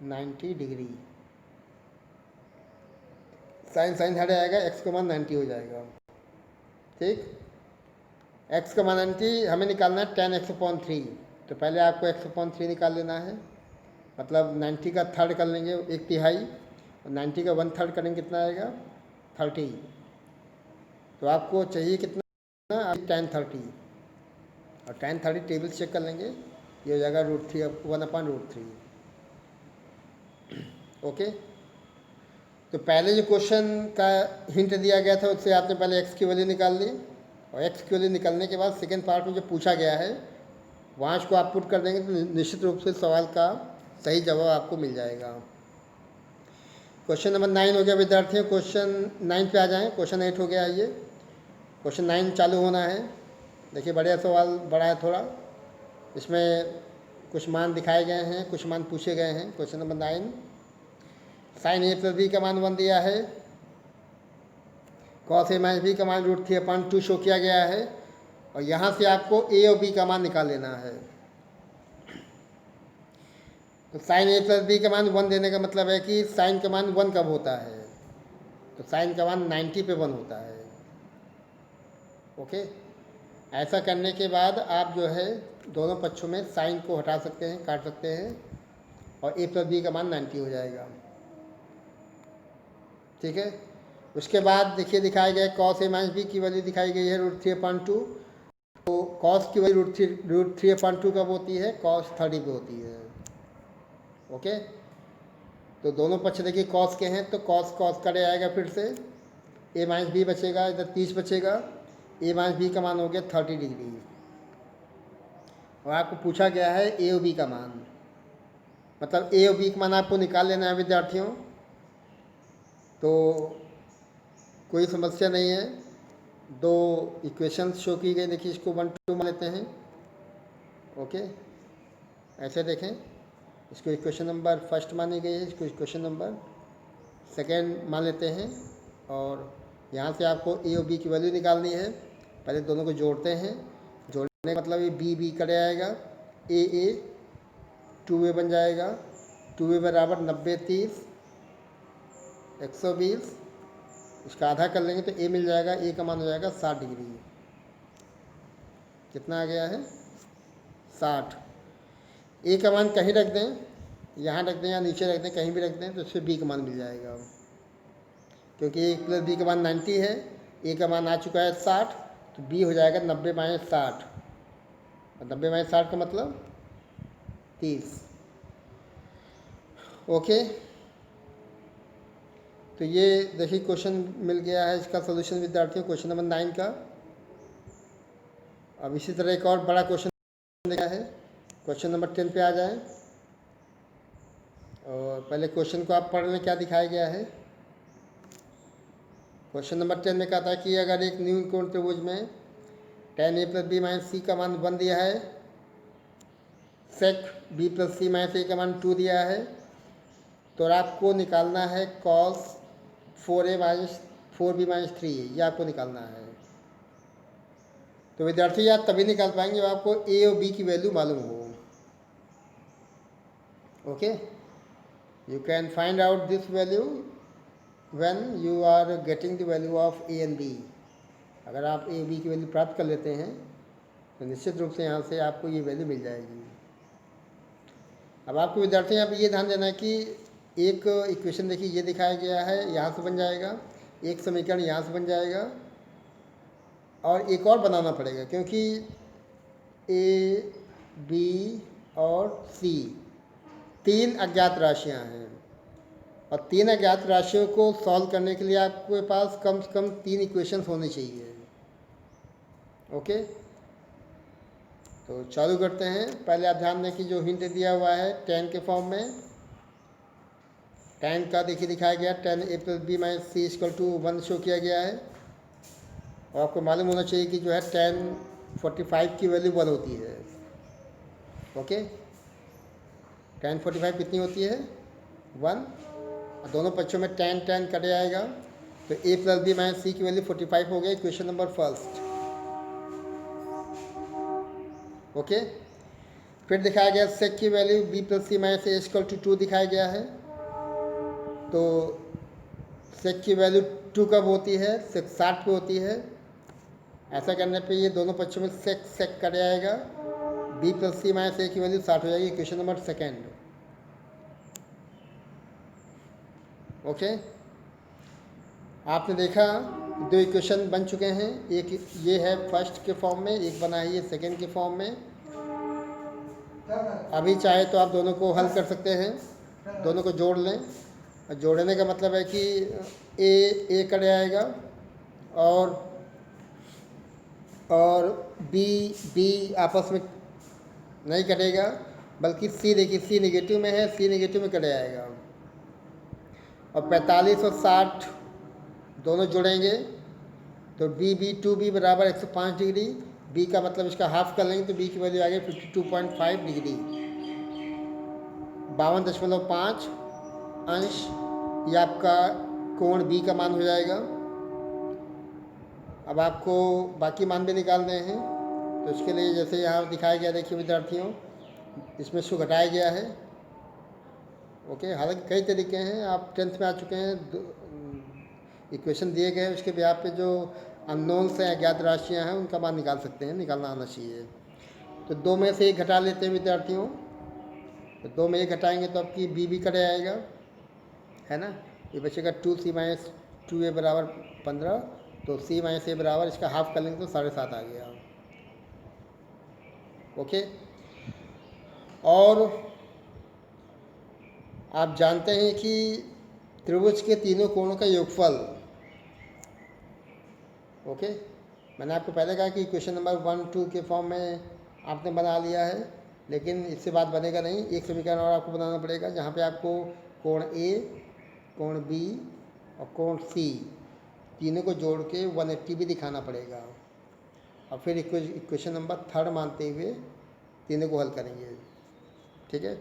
90 डिग्री। साइन हट जाएगा, x का मान 90 हो जाएगा। ठीक, x का मान 90 हमें निकालना है tan x/3। तो पहले आपको x/3 निकाल लेना है, मतलब 90 का थर्ड कर लेंगे 1/3, और 90 का 1/3 करेंगे कितना आएगा 30। तो आपको चाहिए कितना tan 30, और tan 30 टेबल चेक कर लेंगे, ये हो जाएगा √3 1/√3। ओके तो पहले जो क्वेश्चन का हिंट दिया गया था उससे आपने पहले x की वैल्यू निकाल ली, और x की वैल्यू निकालने के बाद सेकेंड पार्ट में जो पूछा गया है वहाँ इसको आप पुट कर देंगे तो निश्चित रूप से सवाल का सही जवाब आपको मिल जाएगा। क्वेश्चन नंबर 9 हो गया विद्यार्थियों। क्वेश्चन 9 पे आ जाएं। क्वेश्चन 8 हो गया। आइए क्वेश्चन 9 चालू होना है। देखिए बढ़िया सवाल, बड़ा है थोड़ा। इसमें कुछ मान दिखाए गए हैं, कुछ मान पूछे गए हैं। क्वेश्चन नंबर 9, साइन ए प्लस बी का मान 1 दिया है, कॉस ए माइनस बी का मान √3/2 शो किया गया है, और यहाँ से आपको ए और बी का मान निकाल लेना है। तो साइन ए प्लस बी का मान 1 देने का मतलब है कि साइन का मान 1 कब होता है? तो साइन का मान 90 पे 1 होता है। ओके, ऐसा करने के बाद आप जो है दोनों पक्षों में साइन को हटा सकते हैं, काट सकते हैं, और ए प्लस बी का मान 90 हो जाएगा। ठीक है, उसके बाद देखिए दिखाया गया कॉस ए माइनस बी की वैल्यू दिखाई गई है √3/2। तो कॉस की वैल्यू √3/2 कब होती है? cos 30 पे होती है। ओके, तो दोनों पक्ष देखिए कॉस के हैं, तो कॉस कॉस कटे आएगा, फिर से ए माइनस बी बचेगा, इधर 30 बचेगा। ए माइनस बी का मान हो गया 30 डिग्री। और आपको पूछा गया है ए और बी का मान, मतलब ए और बी का मान आपको निकाल लेना है विद्यार्थियों। तो कोई समस्या नहीं है। दो इक्वेशन शो की गई, देखिए इसको 1 2 मान लेते हैं। ओके, ऐसे देखें, इसको इक्वेशन नंबर फर्स्ट मानी गई है, इसको इक्वेशन नंबर सेकेंड मान लेते हैं। और यहाँ से आपको ए और बी की वैल्यू निकालनी है। पहले दोनों को जोड़ते हैं। जोड़ने का मतलब ये बी बी कट आएगा, ए 2a बन जाएगा। 2a बराबर 90 30 120, इसका आधा कर लेंगे तो ए मिल जाएगा। ए का मान हो जाएगा 60 डिग्री। कितना आ गया है? 60। ए का मान कहीं रख दें, यहाँ रख दें या नीचे रख दें, कहीं भी रख दें, तो इससे बी का मान मिल जाएगा। क्योंकि ए प्लस बी का मान 90 है, ए का मान आ चुका है 60, तो बी हो जाएगा 90 - 60। और 90 - 60 का मतलब 30। ओके, तो ये देखिए क्वेश्चन मिल गया है, इसका सोल्यूशन विद्यार्थियों, क्वेश्चन नंबर 9 का। अब इसी तरह एक और बड़ा क्वेश्चन देखा है। क्वेश्चन नंबर 10 पे आ जाएं। और पहले क्वेश्चन को आप पढ़ लें, क्या दिखाया गया है। क्वेश्चन नंबर 10 में कहता है कि अगर एक न्यून कोण त्रिभुज में tan a + b - c का मान 1 दिया है, sec b + c - a का मान 2 दिया है, तो आपको निकालना है cos 4a - 4b - 3a, ये आपको निकालना है। तो विद्यार्थी आप तभी निकाल पाएंगे जब आपको ए और बी की वैल्यू मालूम हो। Okay, you can find out this value when you are getting the value of A and B. अगर आप ए बी की वैल्यू प्राप्त कर लेते हैं तो निश्चित रूप से यहाँ से आपको ये वैल्यू मिल जाएगी। अब आपको विद्यार्थी यहाँ पर ये ध्यान देना है कि एक इक्वेशन देखिए ये दिखाया गया है, यहाँ से बन जाएगा, एक समीकरण यहाँ से बन जाएगा, और एक और बनाना पड़ेगा, क्योंकि ए बी और सी 3 अज्ञात राशियाँ हैं, और 3 अज्ञात राशियों को सॉल्व करने के लिए आपके पास कम से कम 3 इक्वेशंस होनी चाहिए। ओके, तो चालू करते हैं। पहले आप ध्यान दें कि जो हिंट दिया हुआ है tan के फॉर्म में, tan का देखिए दिखाया गया, tan a + b - c = 1 show किया गया है। और आपको मालूम होना चाहिए कि जो है tan 45 की वैल्यू 1 होती है। ओके, tan 45 कितनी होती है? 1। और दोनों पक्षों में tan tan कट जाएगा, तो a + b - c की वैल्यू 45 हो गई, इक्वेशन नंबर फर्स्ट। ओके, फिर दिखाया गया sec की वैल्यू b + c - a = 2 दिखाया गया है। तो sec की वैल्यू 2 कब होती है? sec 60 पे होती है। ऐसा करने पे ये दोनों पक्षों में sec कट जाएगा, b + c - a की वैल्यू 60 हो जाएगी, इक्वेशन नंबर सेकेंड। ओके, आपने देखा 2 इक्वेशन बन चुके हैं, एक ये है फर्स्ट के फॉर्म में, एक बना है ये सेकेंड के फॉर्म में। अभी चाहे तो आप दोनों को हल कर सकते हैं, दोनों को जोड़ लें। और जोड़ने का मतलब है कि ए कट जाएगा, और बी आपस में नहीं कटेगा, बल्कि सी देखिए सी नेगेटिव में है, सी नेगेटिव में कट जाएगा। और 45 और 60 दोनों जोड़ेंगे तो B2B बराबर 105 डिग्री। B का मतलब इसका हाफ कर लेंगे तो B की वैल्यू आ गई 52.5 डिग्री, 52.5 अंश। ये आपका कोण B का मान हो जाएगा। अब आपको बाकी मान भी निकालने हैं, तो इसके लिए जैसे यहाँ दिखाया गया, देखिए विद्यार्थियों, इसमें इसको घटाया गया है। ओके, हालांकि कई तरीके हैं, आप 10th में आ चुके हैं, इक्वेशन दिए गए हैं, उसके ब्याह पे जो अननोन्स हैं, अज्ञात राशियाँ हैं, उनका मान निकाल सकते हैं, निकालना आना चाहिए। तो 2 में से 1 घटा लेते हैं विद्यार्थियों, तो 2 में 1 घटाएंगे तो आपकी B कट आएगा, है ना। ये बचेगा 2C माइनस 2A बराबर 15, तो C माइनस A बराबर इसका हाफ कर लेंगे तो 7.5 आ गया। ओके, और आप जानते हैं कि त्रिभुज के तीनों कोणों का योगफल, ओके, मैंने आपको पहले कहा कि क्वेश्चन नंबर 1, 2 के फॉर्म में आपने बना लिया है, लेकिन इससे बात बनेगा नहीं। एक समीकरण और आपको बनाना पड़ेगा जहाँ पे आपको कोण A, कोण B और कोण C तीनों को जोड़ के 180 भी दिखाना पड़ेगा, और फिर इक्वेशन नंबर 3 मानते हुए तीनों को हल करेंगे। ठीक है,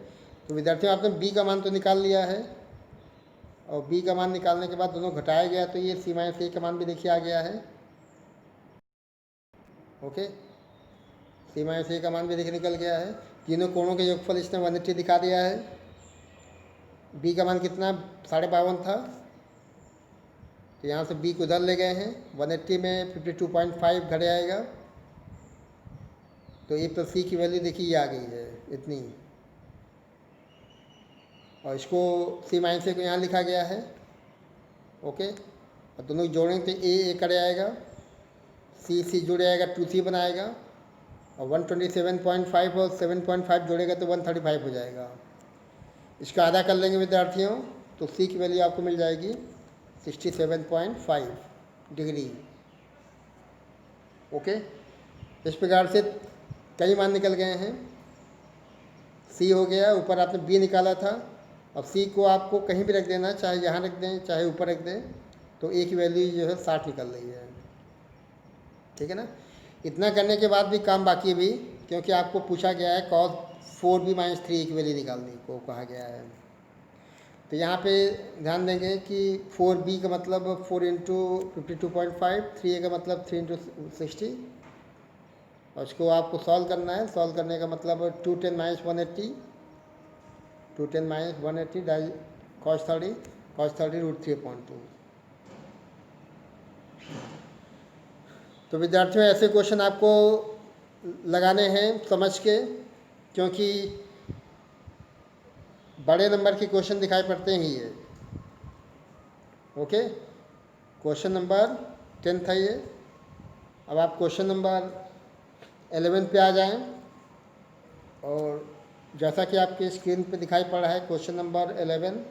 तो विद्यार्थियों आपने B का मान तो निकाल लिया है, और B का मान निकालने के बाद दोनों घटाया गया तो ये C माइनस A का मान भी देखिए आ गया है। ओके, C माइनस A का मान भी देखिए निकल गया है। तीनों कोणों के योगफल इसने 180 दिखा दिया है। B का मान कितना 52.5 था, तो यहाँ से B को उधर ले गए हैं, 180 में 52.5 घट जाएगा, तो A प्लस C की वैल्यू देखिए ये आ गई है इतनी, और इसको C माइनस A को यहाँ लिखा गया है। ओके, और दोनों जोड़ेंगे तो A कट जाएगा, C जुड़ जाएगा, 2C बनाएगा, और 127.5 और 7.5 जोड़ेगा तो 135 हो जाएगा। इसका आधा कर लेंगे विद्यार्थियों, तो C की वैल्यू आपको मिल जाएगी 67.5 डिग्री। ओके, इस प्रकार से कई मान निकल गए हैं। C हो गया, ऊपर आपने B निकाला था, अब C को आपको कहीं भी रख देना, चाहे यहाँ रख दें चाहे ऊपर रख दें, तो A की वैल्यू जो है 60 निकल रही है। ठीक है ना। इतना करने के बाद भी काम बाकी भी, क्योंकि आपको पूछा गया है cos 4B माइनस 3A की वैल्यू निकालने को कहा गया है। तो यहाँ पे ध्यान देंगे कि 4B का मतलब 4 इंटू 52.5, 3A का मतलब 3 इंटू 60, और उसको आपको सॉल्व करना है। सॉल्व करने का मतलब 210 माइनस 180, 210 माइनस 180 डाई cos 30 रूट 3/2। तो विद्यार्थियों ऐसे क्वेश्चन आपको लगाने हैं समझ के, क्योंकि बड़े नंबर के क्वेश्चन दिखाई पड़ते हैं ये। ओके, क्वेश्चन नंबर 10 था ये। अब आप क्वेश्चन नंबर 11 पे आ जाएं, और जैसा कि आपकी स्क्रीन पे दिखाई पड़ रहा है क्वेश्चन नंबर 11,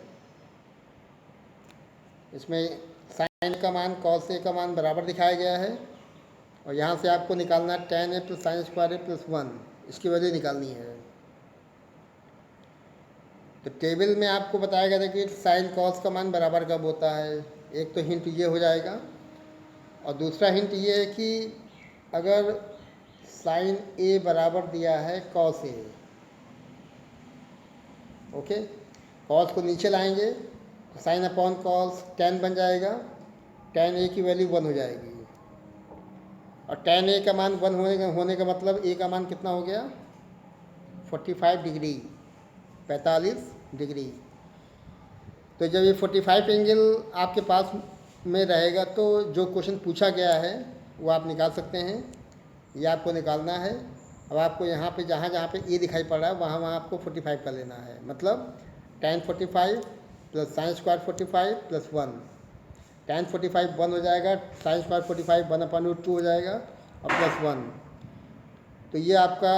इसमें साइन का मान कॉस ए का मान बराबर दिखाया गया है, और यहाँ से आपको निकालना tan A plus sine square A plus 1, इसकी वैल्यू निकालनी है। तो टेबल में आपको बताया गया था कि साइन कॉस का मान बराबर कब होता है। एक तो हिंट ये हो जाएगा, और दूसरा हिंट ये है कि अगर साइन A बराबर दिया है कॉस A, ओके, कॉस को नीचे लाएंगे तो साइन अपॉन कॉस tan बन जाएगा, tan A की वैल्यू 1 हो जाएगी, और tan A का मान 1 होने का मतलब A का मान कितना हो गया 45 डिग्री, 45 डिग्री। तो जब ये 45 एंगल आपके पास में रहेगा तो जो क्वेश्चन पूछा गया है वो आप निकाल सकते हैं, ये आपको निकालना है। अब आपको यहाँ पे जहाँ जहाँ पे ए दिखाई पड़ रहा है वहाँ वहाँ आपको 45 कर लेना है, मतलब tan 45 plus sine square 45 plus 1, tan 45 1 हो जाएगा, साइन स्क्वायर 45 1/√2 हो जाएगा, और प्लस 1, तो ये आपका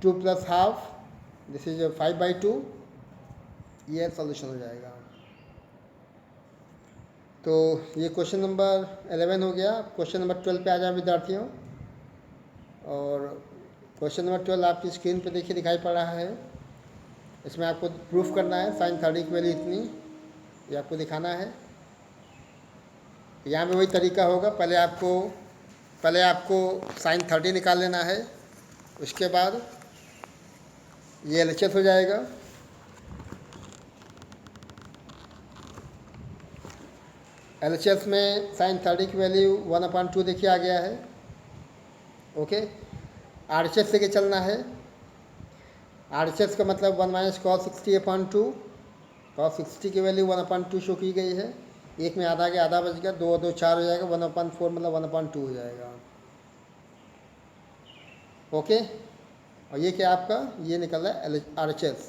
2 प्लस हाफ, दिस इज 5/2, ये सॉल्यूशन हो जाएगा। तो ये क्वेश्चन नंबर 11 हो गया। क्वेश्चन नंबर 12 पे आ जाए विद्यार्थियों, और क्वेश्चन नंबर 12 आपकी स्क्रीन पे देखिए दिखाई पड़ रहा है। इसमें आपको प्रूफ करना है साइन 30 की वैल्यू इतनी, ये आपको दिखाना है। यहाँ पे वही तरीका होगा, पहले आपको साइन 30 निकाल लेना है, उसके बाद ये LHS हो जाएगा। LHS में साइन 30 की वैल्यू 1/2 देखिए आ गया है। ओके, RHS लेके चलना है। RHS का मतलब 1 माइनस cos 60/2, cos 60 की वैल्यू 1/2 शो की गई है। एक में आधा गया, आधा बच गया, 2 और 2 4 हो जाएगा, 1/4 मतलब 1/2 हो जाएगा। ओके, और ये क्या आपका ये निकल रहा है RHS।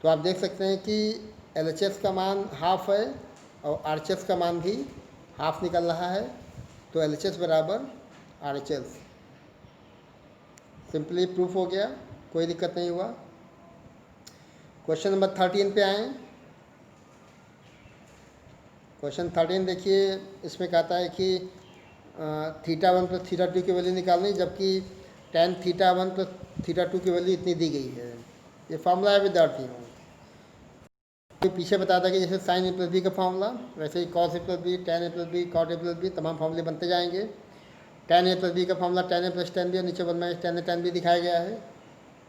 तो आप देख सकते हैं कि LHS का मान हाफ है और RHS का मान भी हाफ निकल रहा है। तो LHS बराबर RHS सिंपली प्रूफ हो गया, कोई दिक्कत नहीं हुआ। क्वेश्चन नंबर 13 पे आए। क्वेश्चन 13 देखिए, इसमें कहता है कि θ1 + θ2 की वैल्यू निकालनी, जबकि tan θ1 + θ2 की वैल्यू इतनी दी गई है। ये फार्मूला है विद्यार्थियों, तो पीछे बताया था कि जैसे साइन A + B का फार्मूला, वैसे ही cos A + B, tan A + B, cot A + B तमाम फार्मूले बनते जाएंगे। tan A + B का formula tan A + tan B, और नीचे 1 - tan A tan B दिखाया गया है,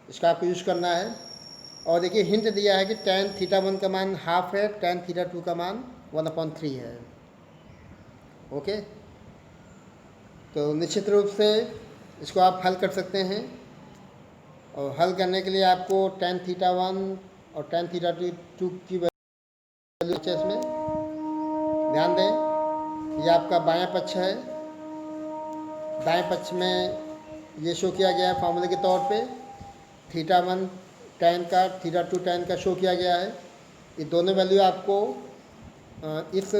इसका आपको यूज़ करना है। और देखिए हिंट दिया है कि tan θ1 का मान हाफ है, tan θ2 का मान 1/3 है। ओके, तो निश्चित रूप से इसको आप हल कर सकते हैं, और हल करने के लिए आपको tan θ1 और tan θ2 की वैल्यू में ध्यान दें। ये आपका बायां पक्ष है, दाएं पक्ष में ये शो किया गया है फार्मूले के तौर पे। θ1 tan का, θ2 tan का शो किया गया है। ये दोनों वैल्यू आपको इस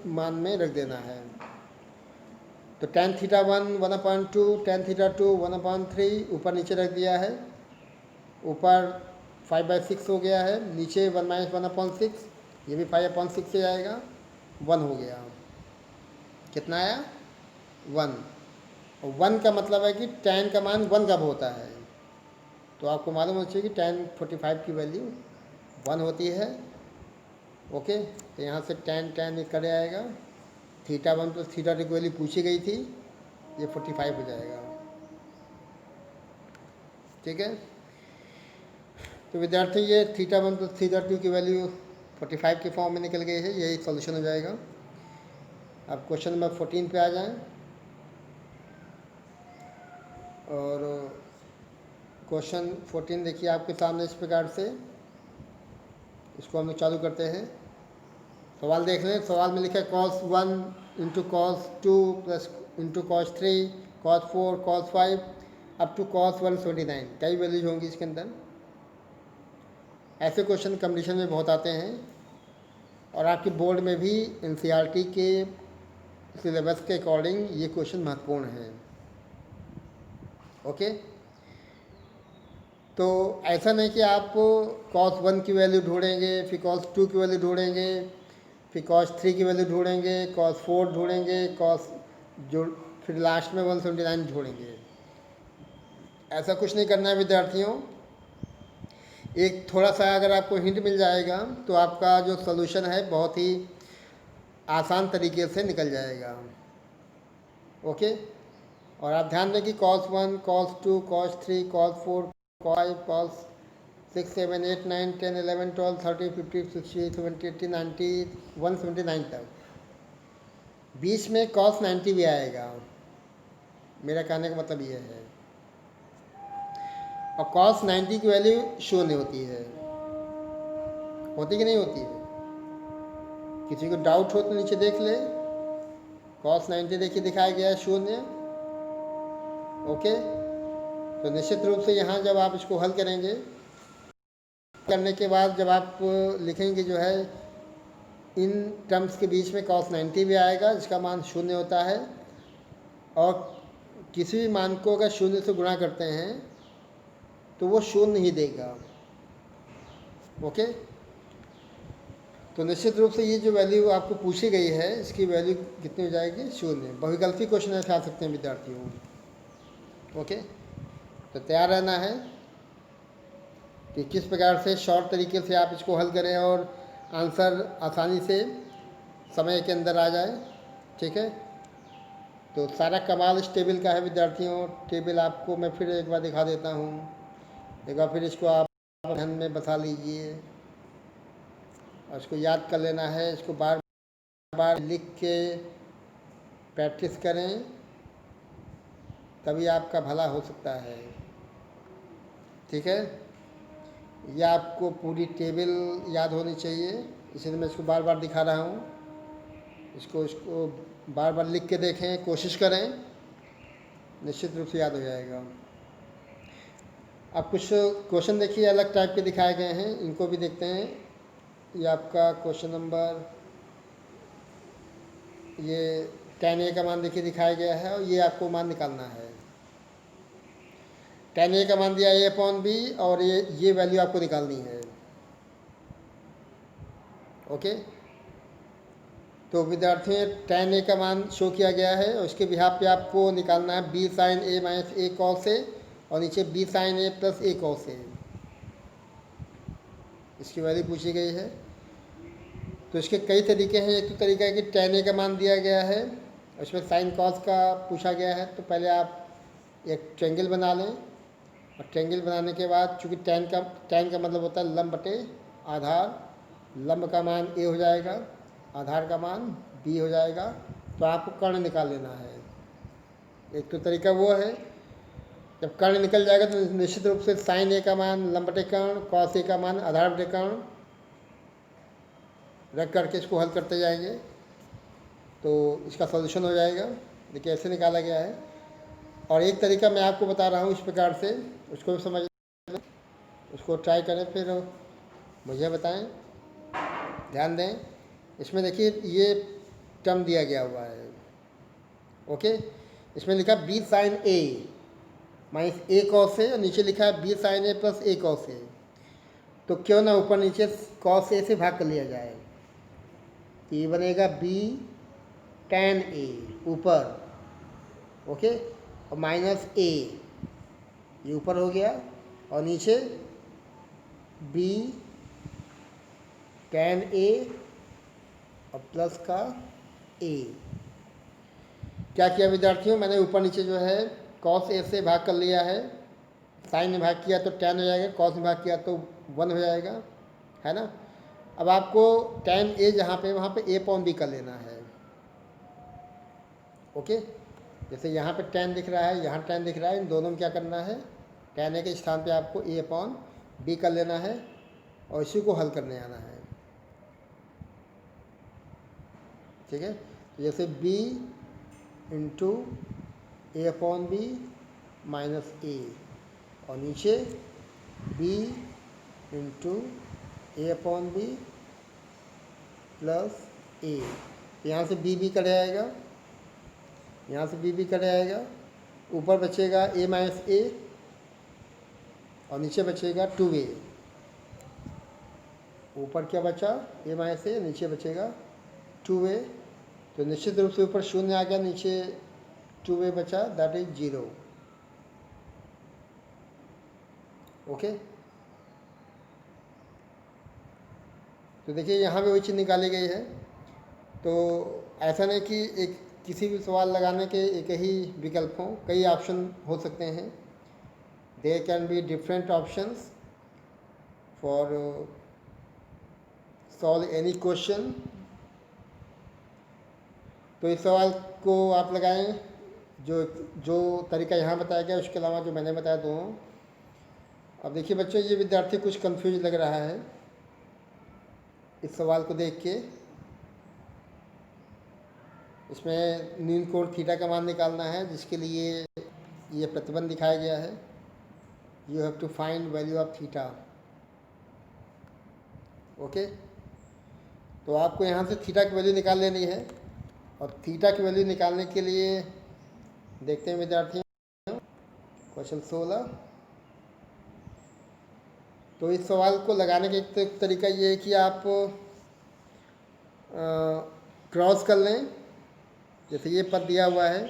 मान में रख देना है। तो tan θ1 1/2, tan θ2 1/3 ऊपर नीचे रख दिया है। ऊपर 5/6 हो गया है, नीचे 1 - 1/6, ये भी 5/6 से आएगा, 1 हो गया। कितना आया? 1। और 1 का मतलब है कि tan का मान 1 कब होता है, तो आपको मालूम होना चाहिए कि tan 45 की वैल्यू 1 होती है। ओके, तो यहाँ से tan निकल आएगा। θ1 + θ2 की वैल्यू पूछी गई थी, ये 45 हो जाएगा। ठीक है, तो विद्यार्थी ये θ1 + θ2 की वैल्यू 45 के फॉर्म में निकल गई है, यही सॉल्यूशन हो जाएगा। अब क्वेश्चन नंबर 14 पे आ जाएं। और क्वेश्चन 14 देखिए आपके सामने इस प्रकार से, इसको हम लोग चालू करते हैं। सवाल देख लें। सवाल में लिखा है cos 1 × cos 2 + cos 3 cos 4 cos 5 up to cos 179। कई वैल्यूज होंगी इसके अंदर। ऐसे क्वेश्चन कंपटीशन में बहुत आते हैं, और आपके बोर्ड में भी NCERT के सिलेबस के अकॉर्डिंग ये क्वेश्चन महत्वपूर्ण हैं। ओके, तो ऐसा नहीं कि आप cos 1 की वैल्यू ढूंढेंगे, फिर cos 2 की वैल्यू ढूंढेंगे, फिर cos 3 की वैल्यू ढूंढेंगे, cos 4 ढूंढेंगे, फिर लास्ट में 179 ढूंढेंगे। ऐसा कुछ नहीं करना है विद्यार्थियों। एक थोड़ा सा अगर आपको हिंट मिल जाएगा तो आपका जो सॉल्यूशन है बहुत ही आसान तरीके से निकल जाएगा। ओके, और आप ध्यान दें कि cos 1, cos 2, cos 3, cos 4, cos 5, cos 6, 7, 8, 9, 10, 11, 12, 13, 15, 16, 17, 18, 19, 179 तक। बीच में cos 90 भी आएगा, मेरा कहने का मतलब ये है। और cos 90 की वैल्यू शो नहीं होती है, होती कि नहीं होती है? किसी को डाउट हो तो नीचे देख ले, cos 90 देखिए दिखाया गया है शून्य। ओके, तो निश्चित रूप से यहाँ जब आप इसको हल करेंगे, करने के बाद जब आप लिखेंगे जो है इन टर्म्स के बीच में cos 90 भी आएगा, जिसका मान शून्य होता है। और किसी भी मान को अगर शून्य से गुणा करते हैं तो वो शून्य ही देगा। ओके, तो निश्चित रूप से ये जो वैल्यू आपको पूछी गई है, इसकी वैल्यू कितनी हो जाएगी? शून्य। बहुविकल्पी क्वेश्चन ऐसे आ सकते हैं विद्यार्थियों। ओके, तो तैयार रहना है कि किस प्रकार से शॉर्ट तरीके से आप इसको हल करें, और आंसर आसानी से समय के अंदर आ जाए। ठीक है, तो सारा कमाल इस टेबल का है विद्यार्थियों। टेबल आपको मैं फिर एक बार दिखा देता हूँ। एक बार फिर इसको आप ध्यान में बसा लीजिए और इसको याद कर लेना है। इसको बार बार लिख के प्रैक्टिस करें, तभी आपका भला हो सकता है। ठीक है, यह आपको पूरी टेबल याद होनी चाहिए, इसलिए मैं इसको बार बार दिखा रहा हूँ। इसको बार बार लिख के देखें, कोशिश करें, निश्चित रूप से याद हो जाएगा। अब कुछ क्वेश्चन देखिए अलग टाइप के दिखाए गए हैं, इनको भी देखते हैं। ये आपका क्वेश्चन नंबर, ये tan a का मान देखिए दिखाया गया है और ये आपको मान निकालना है। tan a का मान दिया a/b और ये वैल्यू आपको निकालनी है। ओके, तो विद्यार्थियों tan a का मान शो किया गया है और उसके बिहाफ पे आपको निकालना है b sin a minus a cos a और नीचे b sin a plus a cos a, इसकी वैल्यू पूछी गई है। तो इसके कई तरीके हैं। एक तो तरीका है कि tan a का मान दिया गया है, उसमें साइन कॉस का पूछा गया है, तो पहले आप एक ट्रेंगल बना लें और ट्रेंगल बनाने के बाद, चूँकि tan का मतलब होता है लंब बटे आधार, लंब का मान a हो जाएगा, आधार का मान b हो जाएगा, तो आपको कर्ण निकाल लेना है। एक तो तरीका वो है। जब कर्ण निकल जाएगा तो निश्चित रूप से साइन a का मान लंब बटे कर्ण, कॉस a का मान आधार बटे कर्ण रख करके इसको हल करते जाएंगे तो इसका सॉल्यूशन हो जाएगा। देखिए ऐसे निकाला गया है। और एक तरीका मैं आपको बता रहा हूँ इस प्रकार से, उसको भी समझ, उसको ट्राई करें फिर मुझे बताएं, ध्यान दें। इसमें देखिए ये टर्म दिया गया हुआ है। ओके, इसमें लिखा b sin a minus a cos a और नीचे लिखा है b sin a plus a cos a। तो क्यों ना ऊपर नीचे cos a से भाग कर लिया जाए, ये बनेगा b tan a ऊपर, ओके, और माइनस a ये ऊपर हो गया और नीचे b tan a और प्लस का a। क्या किया विद्यार्थियों, मैंने ऊपर नीचे जो है cos a से भाग कर लिया है, साइन में भाग किया तो tan हो जाएगा, cos में भाग किया तो 1 हो जाएगा, है ना। अब आपको tan a जहाँ पे वहाँ पे a/b कर लेना है। ओके, जैसे यहाँ पे tan दिख रहा है, यहाँ tan दिख रहा है, इन दोनों में क्या करना है, tan a के स्थान पे आपको a/b कर लेना है और इसी को हल करने आना है। ठीक है, तो जैसे b into a/b minus a और नीचे b into a/b plus a। यहाँ से b कट जाएगा, यहाँ से b कट जाएगा, ऊपर बचेगा a माइनस a और नीचे बचेगा 2a। ऊपर क्या बचा, a माइनस a, नीचे बचेगा 2a। तो निश्चित रूप से ऊपर 0 आ गया, नीचे 2a बचा, दैट इज 0। ओके, तो देखिए यहाँ भी वही चीज़ निकाली गई है। तो ऐसा नहीं कि एक किसी भी सवाल लगाने के एक ही विकल्प हों, कई ऑप्शन हो सकते हैं। There can be different options for solve any question. तो इस सवाल को आप लगाएं, जो तरीका यहाँ बताया गया उसके अलावा जो मैंने बताया दोनों। अब देखिए बच्चों, ये विद्यार्थी कुछ कंफ्यूज लग रहा है इस सवाल को देख के। इसमें न्यून कोण थीटा का मान निकालना है, जिसके लिए ये प्रतिबंध दिखाया गया है। You have to find value of theta. Okay, तो आपको यहाँ से थीटा की वैल्यू निकाल लेनी है और थीटा की वैल्यू निकालने के लिए देखते हैं विद्यार्थियों क्वेश्चन 16। तो इस सवाल को लगाने का एक तरीका ये है कि आप क्रॉस कर लें। जैसे ये पद दिया हुआ है,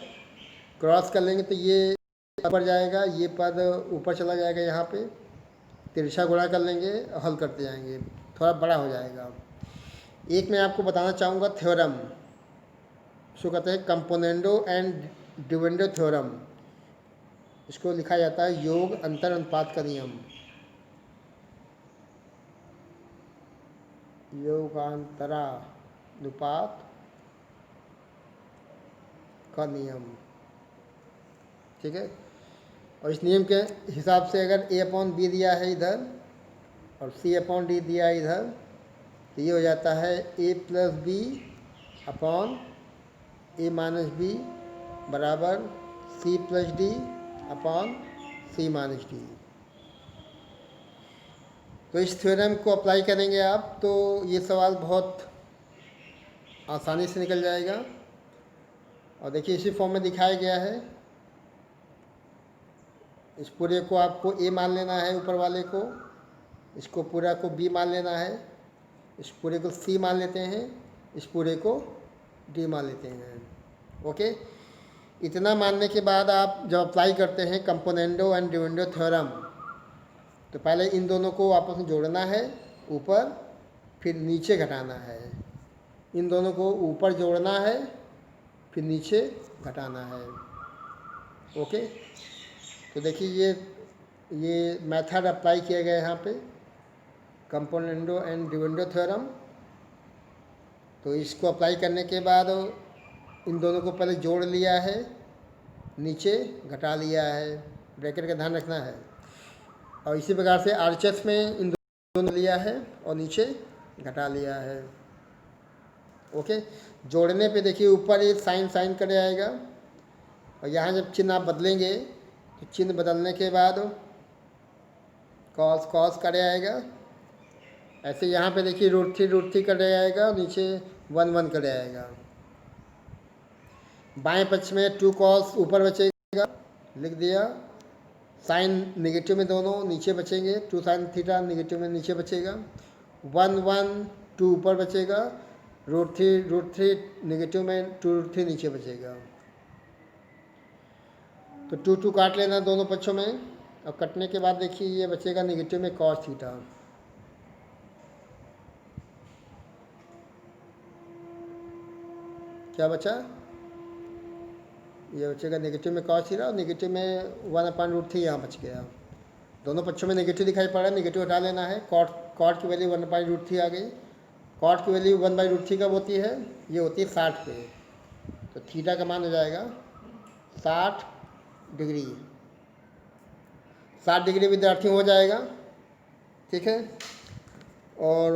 क्रॉस कर लेंगे तो ये ऊपर जाएगा, ये पद ऊपर चला जाएगा, यहाँ पे तिरछा गुणा कर लेंगे, हल करते जाएंगे, थोड़ा बड़ा हो जाएगा। एक मैं आपको बताना चाहूँगा थ्योरम, इसको कहते हैं कंपोनेंडो एंड डिविडेंडो थ्योरम। इसको लिखा जाता है योग अंतर अनुपात का नियम, योगांतरानुपात का नियम, ठीक है। और इस नियम के हिसाब से अगर ए अपॉन बी दिया है इधर और सी अपॉन डी दिया है इधर, तो ये हो जाता है ए प्लस बी अपॉन ए माइनस बी बराबर सी प्लस डी अपॉन सी माइनस डी। तो इस थ्योरम को अप्लाई करेंगे आप तो ये सवाल बहुत आसानी से निकल जाएगा। और देखिए इसी फॉर्म में दिखाया गया है। इस पूरे को आपको ए मान लेना है ऊपर वाले को, इसको पूरा को बी मान लेना है, इस पूरे को सी मान लेते हैं, इस पूरे को डी मान लेते हैं। ओके, इतना मानने के बाद आप जब अप्लाई करते हैं कंपोनेंडो एंड डिविडेंडो थ्योरम, तो पहले इन दोनों को आपस में जोड़ना है ऊपर, फिर नीचे घटाना है। इन दोनों को ऊपर जोड़ना है, फिर नीचे घटाना है। ओके, तो देखिए ये मेथड अप्लाई किया गया है यहाँ पे, कंपोनेंडो एंड डिविडेंडो थ्योरम। तो इसको अप्लाई करने के बाद इन दोनों को पहले जोड़ लिया है, नीचे घटा लिया है, ब्रैकेट का ध्यान रखना है। और इसी प्रकार से आरएचएस में इन दोनों लिया है और नीचे घटा लिया है। ओके, जोड़ने पे देखिए ऊपर ये साइन साइन कर आएगा, और यहाँ जब चिन्ह आप बदलेंगे तो चिन्ह बदलने के बाद कॉस कॉस कर आएगा। ऐसे यहाँ पे देखिए रूट थ्री कर आएगा और नीचे 1 1 कर आएगा। बाएं पक्ष में 2 कॉस ऊपर बचेगा, लिख दिया। साइन नेगेटिव में दोनों नीचे बचेंगे, 2 साइन थीटा नेगेटिव में नीचे बचेगा, 1 1 2 ऊपर बचेगा, रूट थ्री नेगेटिव में 2 रूट 3 नीचे बचेगा। तो 2 2 काट लेना दोनों पक्षों में, और कटने के बाद देखिए ये बचेगा नेगेटिव में कॉस थीटा। क्या बचा? ये बचेगा नेगेटिव में कॉस थीटा और नेगेटिव में 1/√3 यहाँ बच गया। दोनों पक्षों में नेगेटिव दिखाई पड़ा है, नेगेटिव हटा लेना है। कॉट की वैल्यू 1/√3 आ गई। कॉट की वैल्यू 1/√3 कब होती है? ये होती है 60 पे। तो थीटा का मान हो जाएगा 60 डिग्री। 60 डिग्री विद्यार्थी हो जाएगा, ठीक है। और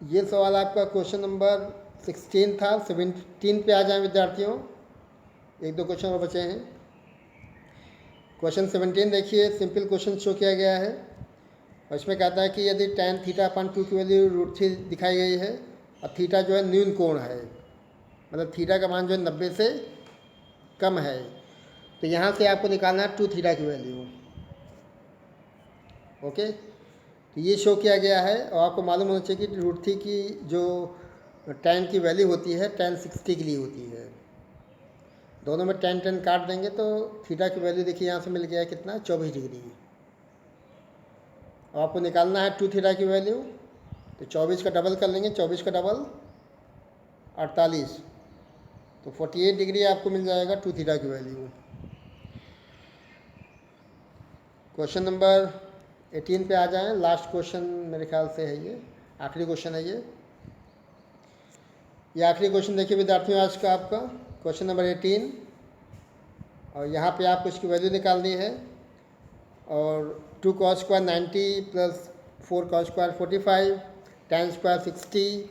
ये सवाल आपका क्वेश्चन नंबर 16 था। 17 पे आ जाए विद्यार्थियों, एक दो क्वेश्चन और बचे हैं। क्वेश्चन 17 देखिए, सिंपल क्वेश्चन शो किया गया है और इसमें कहता है कि यदि tan θ/2 की वैल्यू √3 दिखाई गई है और थीटा जो है न्यून कोण है, मतलब थीटा का मान जो है 90 से कम है, तो यहाँ से आपको निकालना है 2 थीटा की वैल्यू। ओके, तो ये शो किया गया है और आपको मालूम होना चाहिए कि √3 की जो tan की वैल्यू होती है tan 60 के लिए होती है। दोनों में tan काट देंगे तो थीटा की वैल्यू देखिए यहाँ से मिल गया है कितना, 24 डिग्री। और आपको निकालना है 2 थीटा की वैल्यू, तो 24 का डबल कर लेंगे, 24 का डबल 48, तो 48 डिग्री आपको मिल जाएगा 2 थीटा की वैल्यू। क्वेश्चन नंबर 18 पे आ जाएं। लास्ट क्वेश्चन मेरे ख्याल से है, ये आखिरी क्वेश्चन है। ये आखिरी क्वेश्चन देखिए विद्यार्थियों आज का आपका क्वेश्चन नंबर 18, और यहाँ पे आपको इसकी वैल्यू निकालनी है। और 2 cos square 90 plus 4 cos square 45, tan square 60,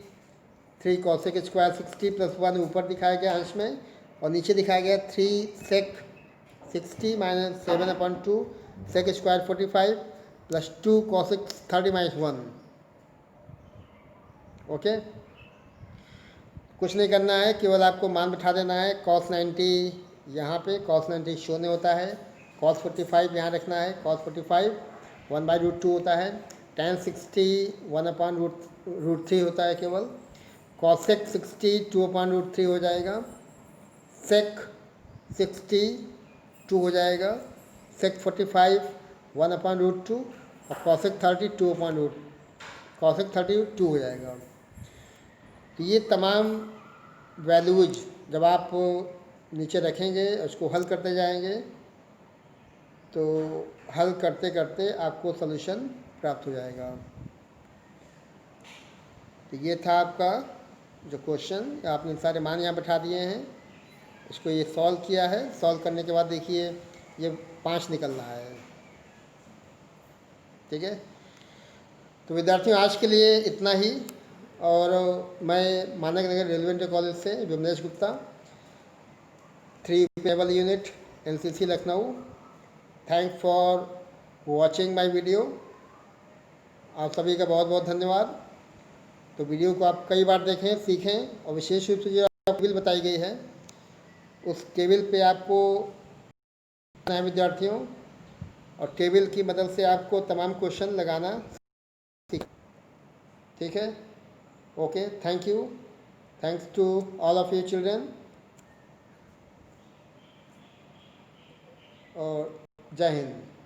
3 cosec square 60 plus 1 ऊपर दिखाया गया अंश में, और नीचे दिखाया गया 3 sec 60 minus 7/2 sec square 45 plus 2 cosec 30 minus 1। Okay, कुछ नहीं करना है, केवल आपको मान बिठा देना है। cos 90 यहाँ पे cos 90 शून्य होता है, cos 45 यहाँ रखना है, cos 45 1/√2 होता है, tan 60 1/√3 होता है केवल, cosec 60 2/√3 हो जाएगा, sec 60 2 हो जाएगा, sec 45 1/√2 और cosec 30 2 हो जाएगा। तो ये तमाम वैल्यूज जब आप नीचे रखेंगे, उसको हल करते जाएंगे, तो हल करते करते आपको सॉल्यूशन प्राप्त हो जाएगा। तो ये था आपका जो क्वेश्चन, आपने सारे मान यहाँ बैठा दिए हैं, इसको ये सॉल्व किया है। सॉल्व करने के बाद देखिए ये 5 निकल रहा है। ठीक है, तो विद्यार्थियों आज के लिए इतना ही। और मैं मानक नगर रेलवे इंटर कॉलेज से Vimlesh Gupta, 3 payable unit LCC Lucknow. Thanks for watching my video. आप सभी का बहुत बहुत धन्यवाद। तो वीडियो को आप कई बार देखें, सीखें, और विशेष रूप से जो टेबल बताई गई है उस टेबल पे आपको है विद्यार्थियों, और टेबल की मदद से आपको तमाम क्वेश्चन लगाना सीख। ठीक है, okay, thank you, thanks to all of you children, और जय हिंद।